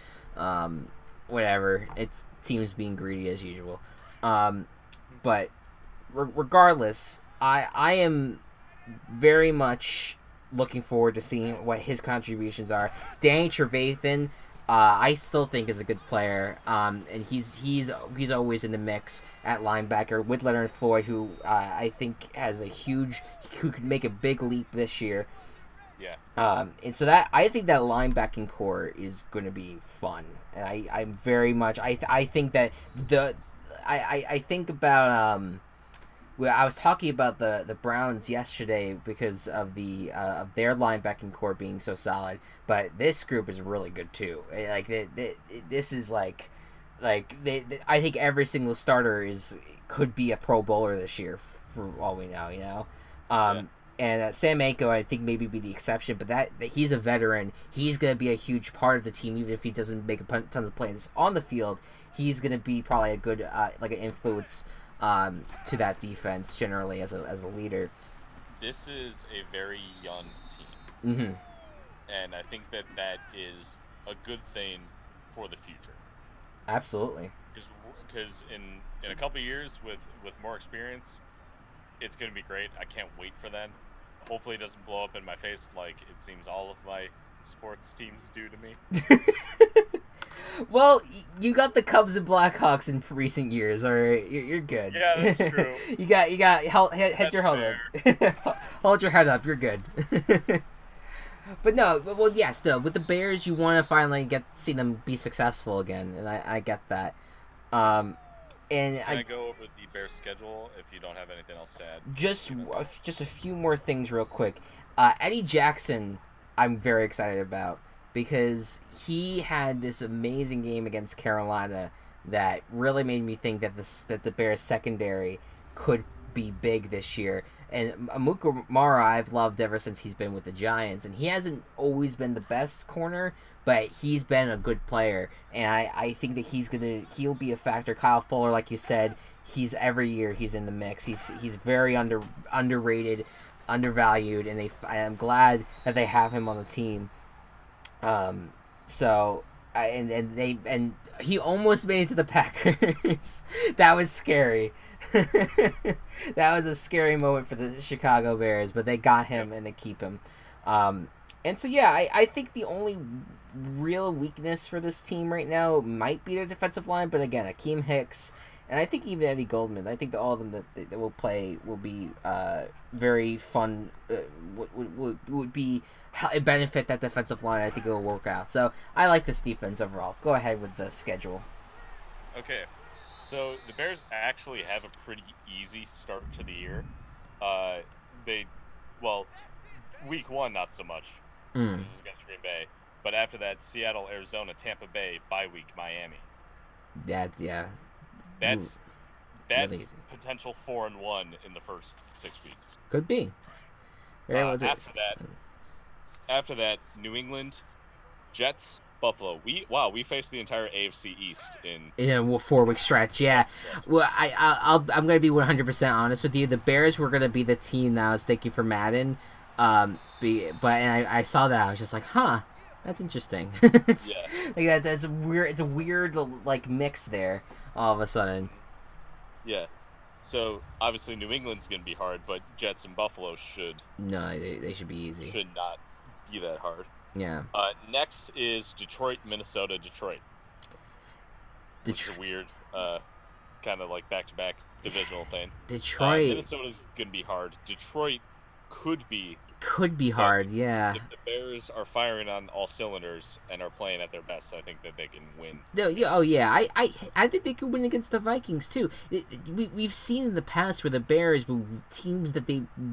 Whatever. It's teams being greedy as usual. But regardless, I am very much looking forward to seeing what his contributions are. Danny Trevathan, I still think is a good player, and he's always in the mix at linebacker with Leonard Floyd, who I think who could make a big leap this year. Yeah. And so that I think that linebacking core is going to be fun, and I'm very much I think that I think about I was talking about the Browns yesterday because of of their linebacking core being so solid, but this group is really good too. Like this is like I think every single starter could be a Pro Bowler this year for all we know, you know. Yeah. And Sam Anko, I think, maybe be the exception, but that he's a veteran. He's going to be a huge part of the team, even if he doesn't make tons of plays on the field. He's going to be probably a good, an influence to that defense generally as a leader. This is a very young team, mm-hmm. and I think that is a good thing for the future. Absolutely. Because in a couple of years with more experience, it's going to be great. I can't wait for them. Hopefully it doesn't blow up in my face like it seems all of my sports teams do to me. Well, you got the Cubs and Blackhawks in recent years, all right? You're good. Yeah, that's true. you got head your head up. Hold your head up. You're good. But no, well, yes, no. With the Bears, you want to finally see them be successful again, and I get that. And Can I go over the Bears schedule if you don't have anything else to add? Just a few more things real quick. Eddie Jackson, I'm very excited about because he had this amazing game against Carolina that really made me think that the Bears secondary could be big this year. And Amukamara I've loved ever since he's been with the Giants, and he hasn't always been the best corner, but he's been a good player, and I think that he'll be a factor. Kyle Fuller, like you said, every year he's in the mix. He's very underrated, undervalued, and I'm glad that they have him on the team. So and he almost made it to the Packers. That was scary. That was a scary moment for the Chicago Bears, but they got him and they keep him. And so yeah, I think the only real weakness for this team right now might be their defensive line, but again, Akeem Hicks. And I think even Eddie Goldman, I think that all of them that will play will be very fun. Would be a benefit that defensive line. I think it will work out. So I like this defense overall. Go ahead with the schedule. Okay, so the Bears actually have a pretty easy start to the year. Week 1 not so much. This is against Green Bay, but after that, Seattle, Arizona, Tampa Bay, bye week, Miami. That's That's really potential 4-1 in the first 6 weeks. Could be. After that, New England, Jets, Buffalo. We faced the entire AFC East in a 4-week stretch. Yeah. Well, I'm gonna be 100% honest with you. The Bears were gonna be the team that I was thinking for Madden. I saw that I was just like, huh. That's interesting. That's weird. It's a weird like mix there. All of a sudden. Yeah. So obviously New England's gonna be hard, but Jets and Buffalo should. No, they should be easy. Should not be that hard. Yeah. Next is Detroit, Minnesota, Detroit. Which is a weird, kind of like back-to-back divisional thing. Detroit. Minnesota's gonna be hard. Detroit could be hard, yeah. If the Bears are firing on all cylinders and are playing at their best, I think that they can win. I think they could win against the Vikings too. We've seen in the past where the Bears, teams that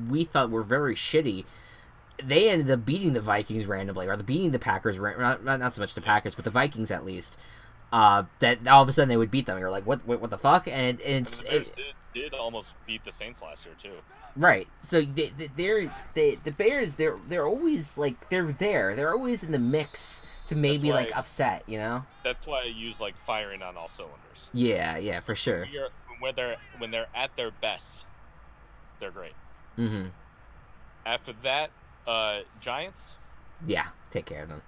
we thought were very shitty, they ended up beating the Vikings randomly, or beating the Packers, not so much the Packers, but the Vikings at least. That all of a sudden they would beat them. You're like, what the fuck? And the Bears did almost beat the Saints last year too. Right. So the Bears, they're always like they're there. They're always in the mix to maybe like upset, you know. That's why I use like firing on all cylinders. Yeah, for sure. When they're at their best, they're great. Mm-hmm. After that, Giants. Yeah, take care of them.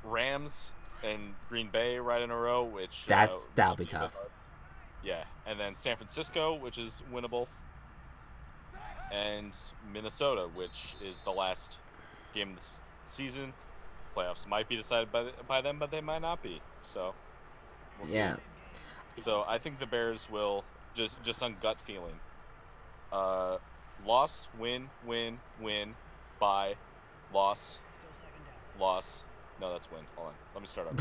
Rams and Green Bay right in a row, which that'll be tough. Yeah, and then San Francisco, which is winnable, and Minnesota, which is the last game of the season. Playoffs might be decided by them, but they might not be. So we'll see. So I think the Bears will just on gut feeling. Loss, win, bye, loss. No, that's win. Hold on. Let me start over.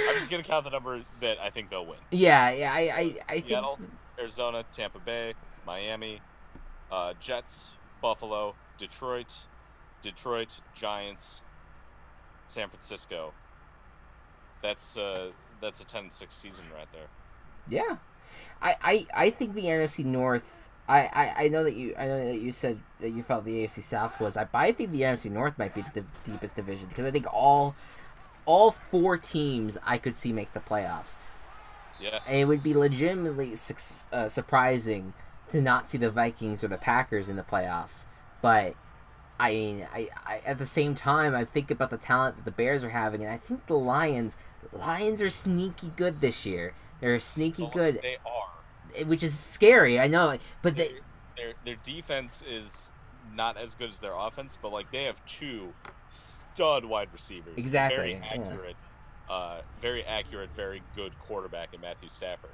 I'm just gonna count the number that I think they'll win. I Seattle, think Arizona, Tampa Bay, Miami, Jets, Buffalo, Detroit, Giants, San Francisco. That's a 10-6 season right there. Yeah, I think the NFC North. I know that you said that you felt the AFC South was. I think the NFC North might be the deepest division because I think all 4 teams I could see make the playoffs. Yeah, and it would be legitimately surprising to not see the Vikings or the Packers in the playoffs. But I mean, I at the same time I think about the talent that the Bears are having, and I think the Lions are sneaky good this year. They're sneaky good. They are. Which is scary, I know, but their defense is not as good as their offense, but like they have 2 stud wide receivers. Exactly. Very accurate, very good quarterback in Matthew Stafford.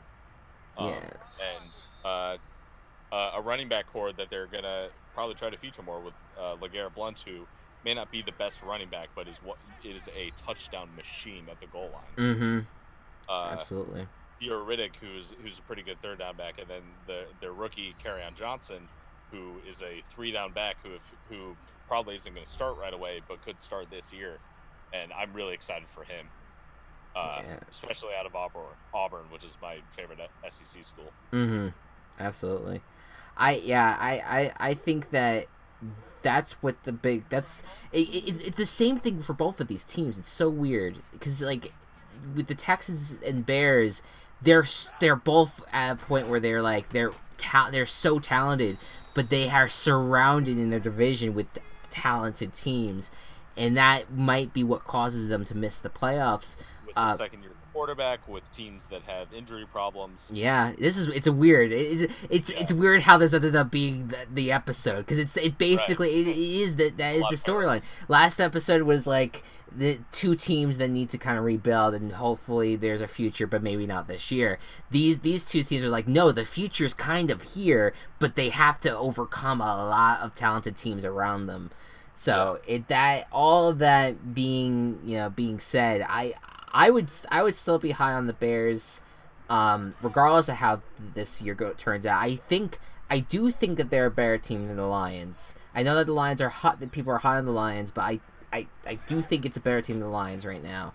And a running back core that they're gonna probably try to feature more with LeGarrette Blount, who may not be the best running back, but is a touchdown machine at the goal line. Mm-hmm. Absolutely. Theo Riddick, who's a pretty good third down back, and then their rookie Kerryon Johnson, who is a 3-down back who probably isn't going to start right away, but could start this year, and I'm really excited for him, especially out of Auburn, which is my favorite SEC school. Mm-hmm. Absolutely. I think that's what it's the same thing for both of these teams. It's so weird because like with the Texans and Bears, they're both at a point where they're like they're so talented, but they are surrounded in their division with talented teams, and that might be what causes them to miss the playoffs. With the second-year quarterback, with teams that have injury problems. Yeah, it's a weird. It's weird how this ended up being the episode, because it basically it is that is the storyline. Last episode was like the two teams that need to kind of rebuild, and hopefully there's a future, but maybe not this year. These two teams are like, no, the future's kind of here, but they have to overcome a lot of talented teams around them. So all of that being said, I would still be high on the Bears, regardless of how this year turns out. I do think that they're a better team than the Lions. I know that the Lions are hot, that people are high on the Lions, but I do think it's a better team than the Lions right now.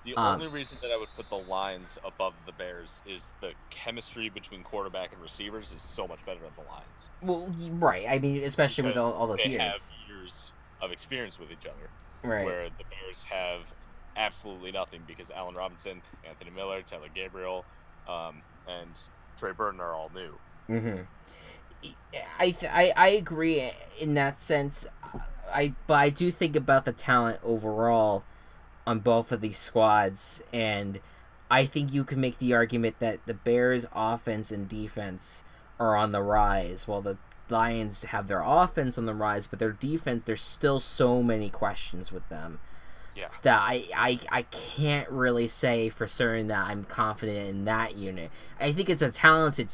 The only reason that I would put the Lions above the Bears is the chemistry between quarterback and receivers is so much better than the Lions. Well, right. I mean, especially because with all those they years. have years of experience with each other. Right. Where the Bears have absolutely nothing, because Allen Robinson, Anthony Miller, Taylor Gabriel, and Trey Burton are all new. Mm-hmm. I agree in that sense. But I do think about the talent overall on both of these squads, and I think you can make the argument that the Bears' offense and defense are on the rise, while the Lions have their offense on the rise, but their defense, there's still so many questions with them. Yeah. That I can't really say for certain that I'm confident in that unit. I think it's a talented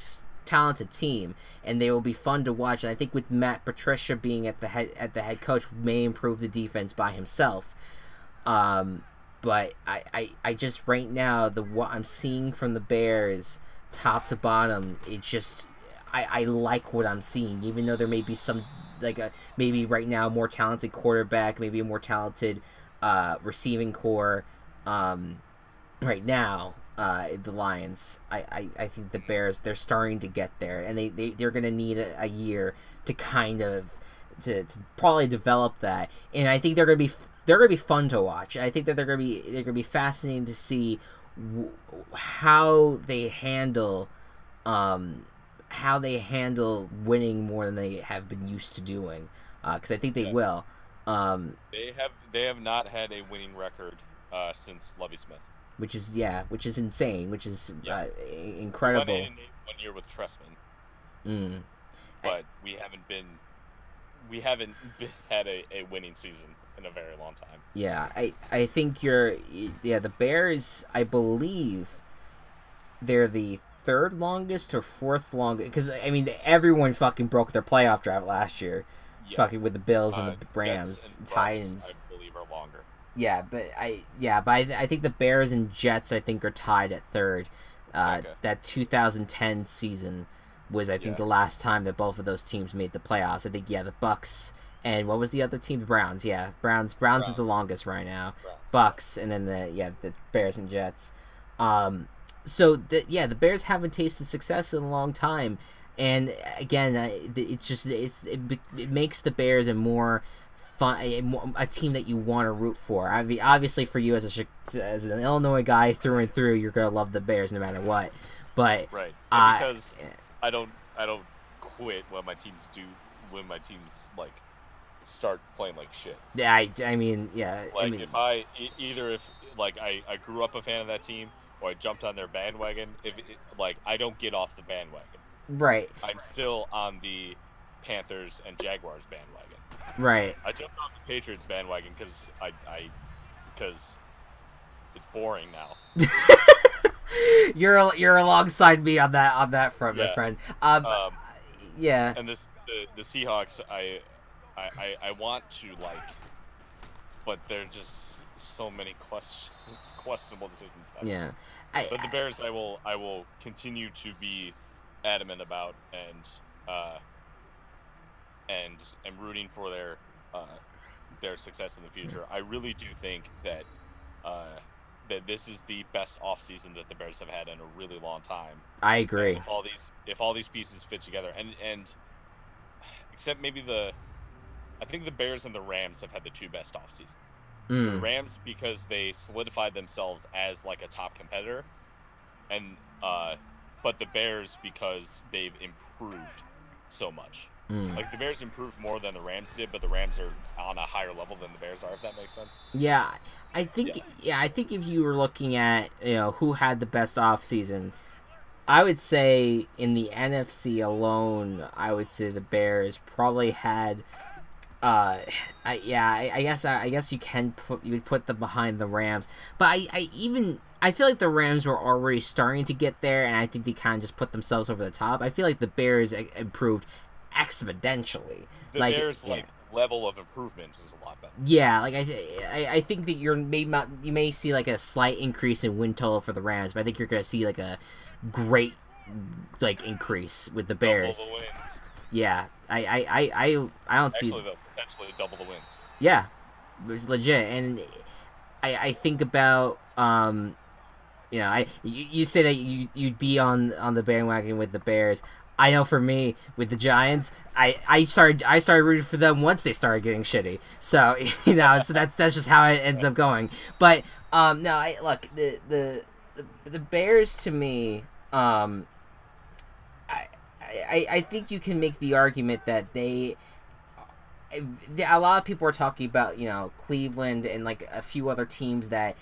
team, and they will be fun to watch. And I think with Matt Patricia being at the head coach may improve the defense by himself. But I just right now what I'm seeing from the Bears top to bottom, it just I like what I'm seeing, even though there may be some maybe right now more talented quarterback, maybe a more talented receiving core right now. The Lions, I think the Bears, they're starting to get there, and they're going to need a year to kind of to probably develop that, and I think they're going to be fun to watch. I think that they're going to be fascinating to see how they handle winning more than they have been used to doing, because I think they will. They have not had a winning record since Lovie Smith. Which is insane, which is incredible. One year with Trestman, but we haven't had a winning season in a very long time. Yeah, I think the Bears, I believe they're the third longest or fourth longest, because I mean everyone fucking broke their playoff drive last year, fucking with the Bills and the Rams, and Titans. I believe are longer. Yeah, but I think the Bears and Jets, I think, are tied at third. That 2010 season was, I think, the last time that both of those teams made the playoffs. I think, the Bucks and what was the other team? The Browns. Yeah, Browns is the longest right now. Bucks, and then the Bears and Jets. So the Bears haven't tasted success in a long time, and again, it makes the Bears a more fun, a team that you want to root for. I mean, obviously for you as an Illinois guy through and through, you're gonna love the Bears no matter what. But right, because I don't quit when my teams like start playing like shit. Yeah, I mean, if I grew up a fan of that team, or I jumped on their bandwagon, I don't get off the bandwagon. Right. I'm still on the Panthers and Jaguars bandwagon. Right. I jumped on the Patriots bandwagon because it's boring now. You're alongside me on that front, my friend. Yeah. And the Seahawks, I want to like, but they're just so many questionable decisions. Yeah. But the Bears, I will continue to be adamant about, and am rooting for their success in the future. I really do think that this is the best offseason that the Bears have had in a really long time. I agree. If all these pieces fit together, and except maybe I think the Bears and the Rams have had the two best offseasons. The Rams because they solidified themselves as like a top competitor, and but the Bears because they've improved so much. Like the Bears improved more than the Rams did, but the Rams are on a higher level than the Bears are. If that makes sense. Yeah, I think. Yeah, I think if you were looking at who had the best offseason, I would say in the NFC alone, I would say the Bears probably had. I guess you would put them behind the Rams, but I feel like the Rams were already starting to get there, and I think they kind of just put themselves over the top. I feel like the Bears improved exponentially. The Bears level of improvement is a lot better. Yeah, like I think that you may see like a slight increase in win total for the Rams, but I think you're gonna see like a great increase with the Bears. Double the wins. Yeah, I don't see. Actually, potentially double the wins. Yeah, it was legit, and I think about you say that you'd be on the bandwagon with the Bears. I know for me with the Giants, I started rooting for them once they started getting shitty. So so that's just how it ends up going. But look, the Bears to me, I think you can make the argument that a lot of people are talking about Cleveland and like a few other teams that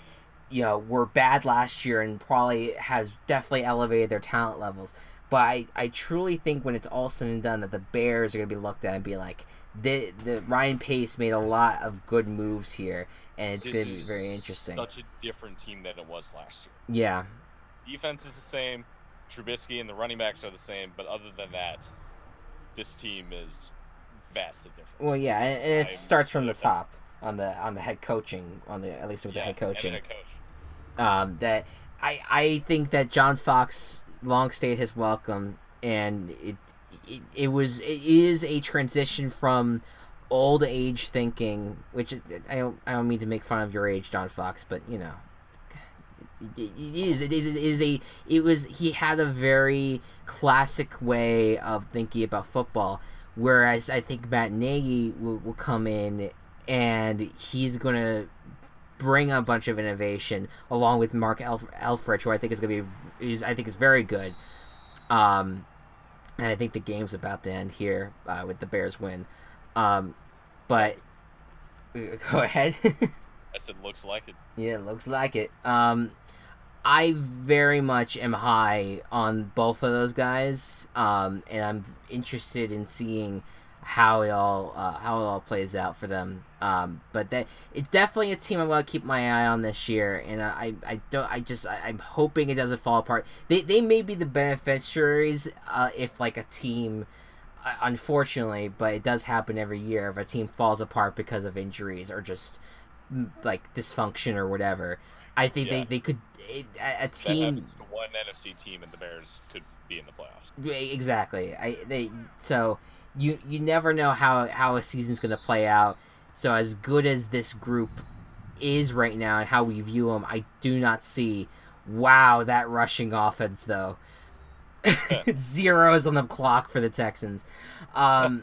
were bad last year and probably has definitely elevated their talent levels. But I truly think when it's all said and done that the Bears are going to be looked at and be like, the Ryan Pace made a lot of good moves here, and it's going to be very interesting. Such a different team than it was last year. Yeah. Defense is the same. Trubisky and the running backs are the same, but other than that, this team is vastly different. Well, yeah, and it starts from the top on the head coaching, at least with the head coaching. And the head coach. That I think that John Fox long stayed his welcome, and it is a transition from old age thinking, which I don't mean to make fun of your age, John Fox, but he had a very classic way of thinking about football, whereas I think Matt Nagy will come in and he's gonna bring a bunch of innovation along with Mark Elfrich, who I think is very good. And I think the game's about to end here with the Bears win. But go ahead. I said looks like it. Yeah, looks like it. I very much am high on both of those guys, and I'm interested in seeing how it all plays out for them. But it's definitely a team I'm gonna keep my eye on this year, and I'm hoping it doesn't fall apart. They may be the beneficiaries if like a team, unfortunately, but it does happen every year, if a team falls apart because of injuries or just like dysfunction or whatever. I think they could a team. That happens to one NFC team, and the Bears could be in the playoffs. Exactly. You never know how a season's going to play out. So as good as this group is right now and how we view them, I do not see, that rushing offense, though. Zeros on the clock for the Texans. I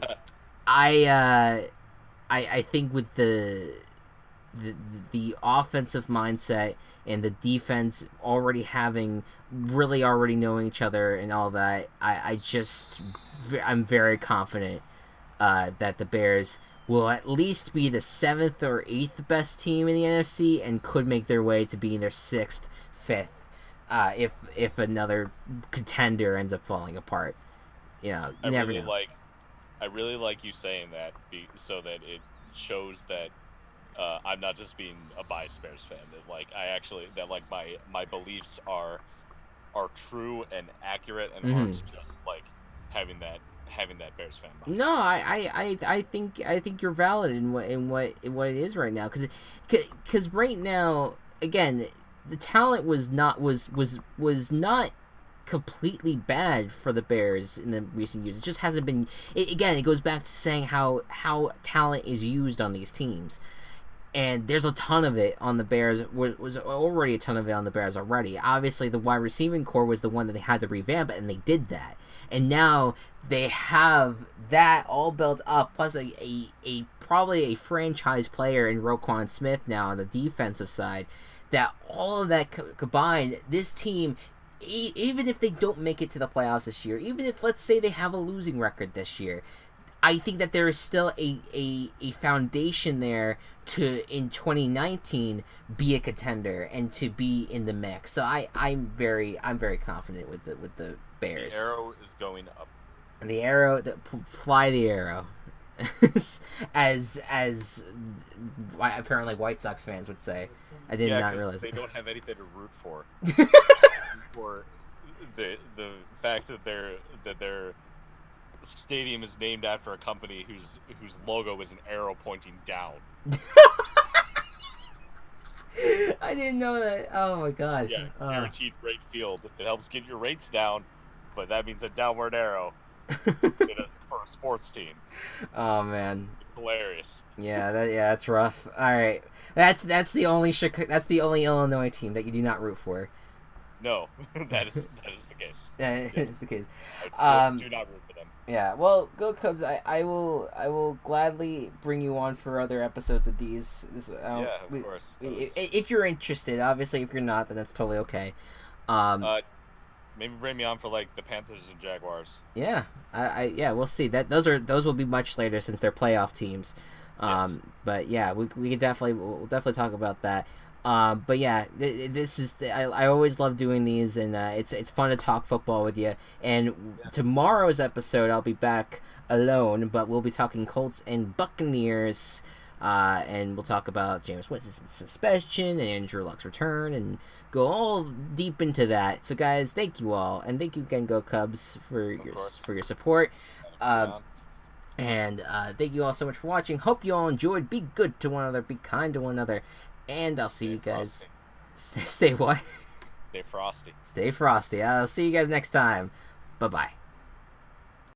think with the offensive mindset and the defense already knowing each other and all that, I'm very confident that the Bears will at least be the 7th or 8th best team in the NFC and could make their way to being their 6th, 5th, if another contender ends up falling apart. You never know. I really like you saying that so that it shows that I'm not just being a biased Bears fan. That my beliefs are true and accurate and aren't just like having that Bears fan bias. No, I think you're valid in what it is right now, because right now, again, the talent was not completely bad for the Bears in the recent years. It just hasn't been. It goes back to saying how talent is used on these teams. And there's a ton of it on the Bears. Was already a ton of it on the Bears already. Obviously, the wide receiving core was the one that they had to revamp, and they did that. And now they have that all built up, plus a probably a franchise player in Roquan Smith now on the defensive side. That all of that combined, this team, even if they don't make it to the playoffs this year, even if let's say they have a losing record this year, I think that there is still a foundation there to, in 2019, be a contender and to be in the mix. So I'm very confident with the Bears. The arrow is going up. The arrow, fly the arrow, as apparently White Sox fans would say. I did not realize they don't have anything to root for. For the fact that their stadium is named after a company whose logo is an arrow pointing down. I didn't know that. Oh my god. Yeah, guaranteed rate field. It helps get your rates down, but that means a downward arrow for a sports team. Oh man. It's hilarious. Yeah, that's rough. All right, that's the only Illinois team that you do not root for. No, that is the case. That is the case. I do not root for them. Yeah, well, Go Cubs. I will gladly bring you on for other episodes of these. Yeah, of course. If you're interested, obviously, if you're not, then that's totally okay. Maybe bring me on for like the Panthers and Jaguars. Yeah, yeah, we'll see. Those will be much later since they're playoff teams. Yes. But yeah, we'll definitely talk about that. But yeah, this is I always love doing these, and it's fun to talk football with you. And tomorrow's episode, I'll be back alone, but we'll be talking Colts and Buccaneers, and we'll talk about Jameis Winston's suspension and Andrew Luck's return, and go all deep into that. So guys, thank you all, and thank you again, Go Cubs, for your support. And thank you all so much for watching. Hope you all enjoyed. Be good to one another. Be kind to one another. And I'll see you guys. Stay what? Stay frosty. Stay frosty. I'll see you guys next time. Bye-bye.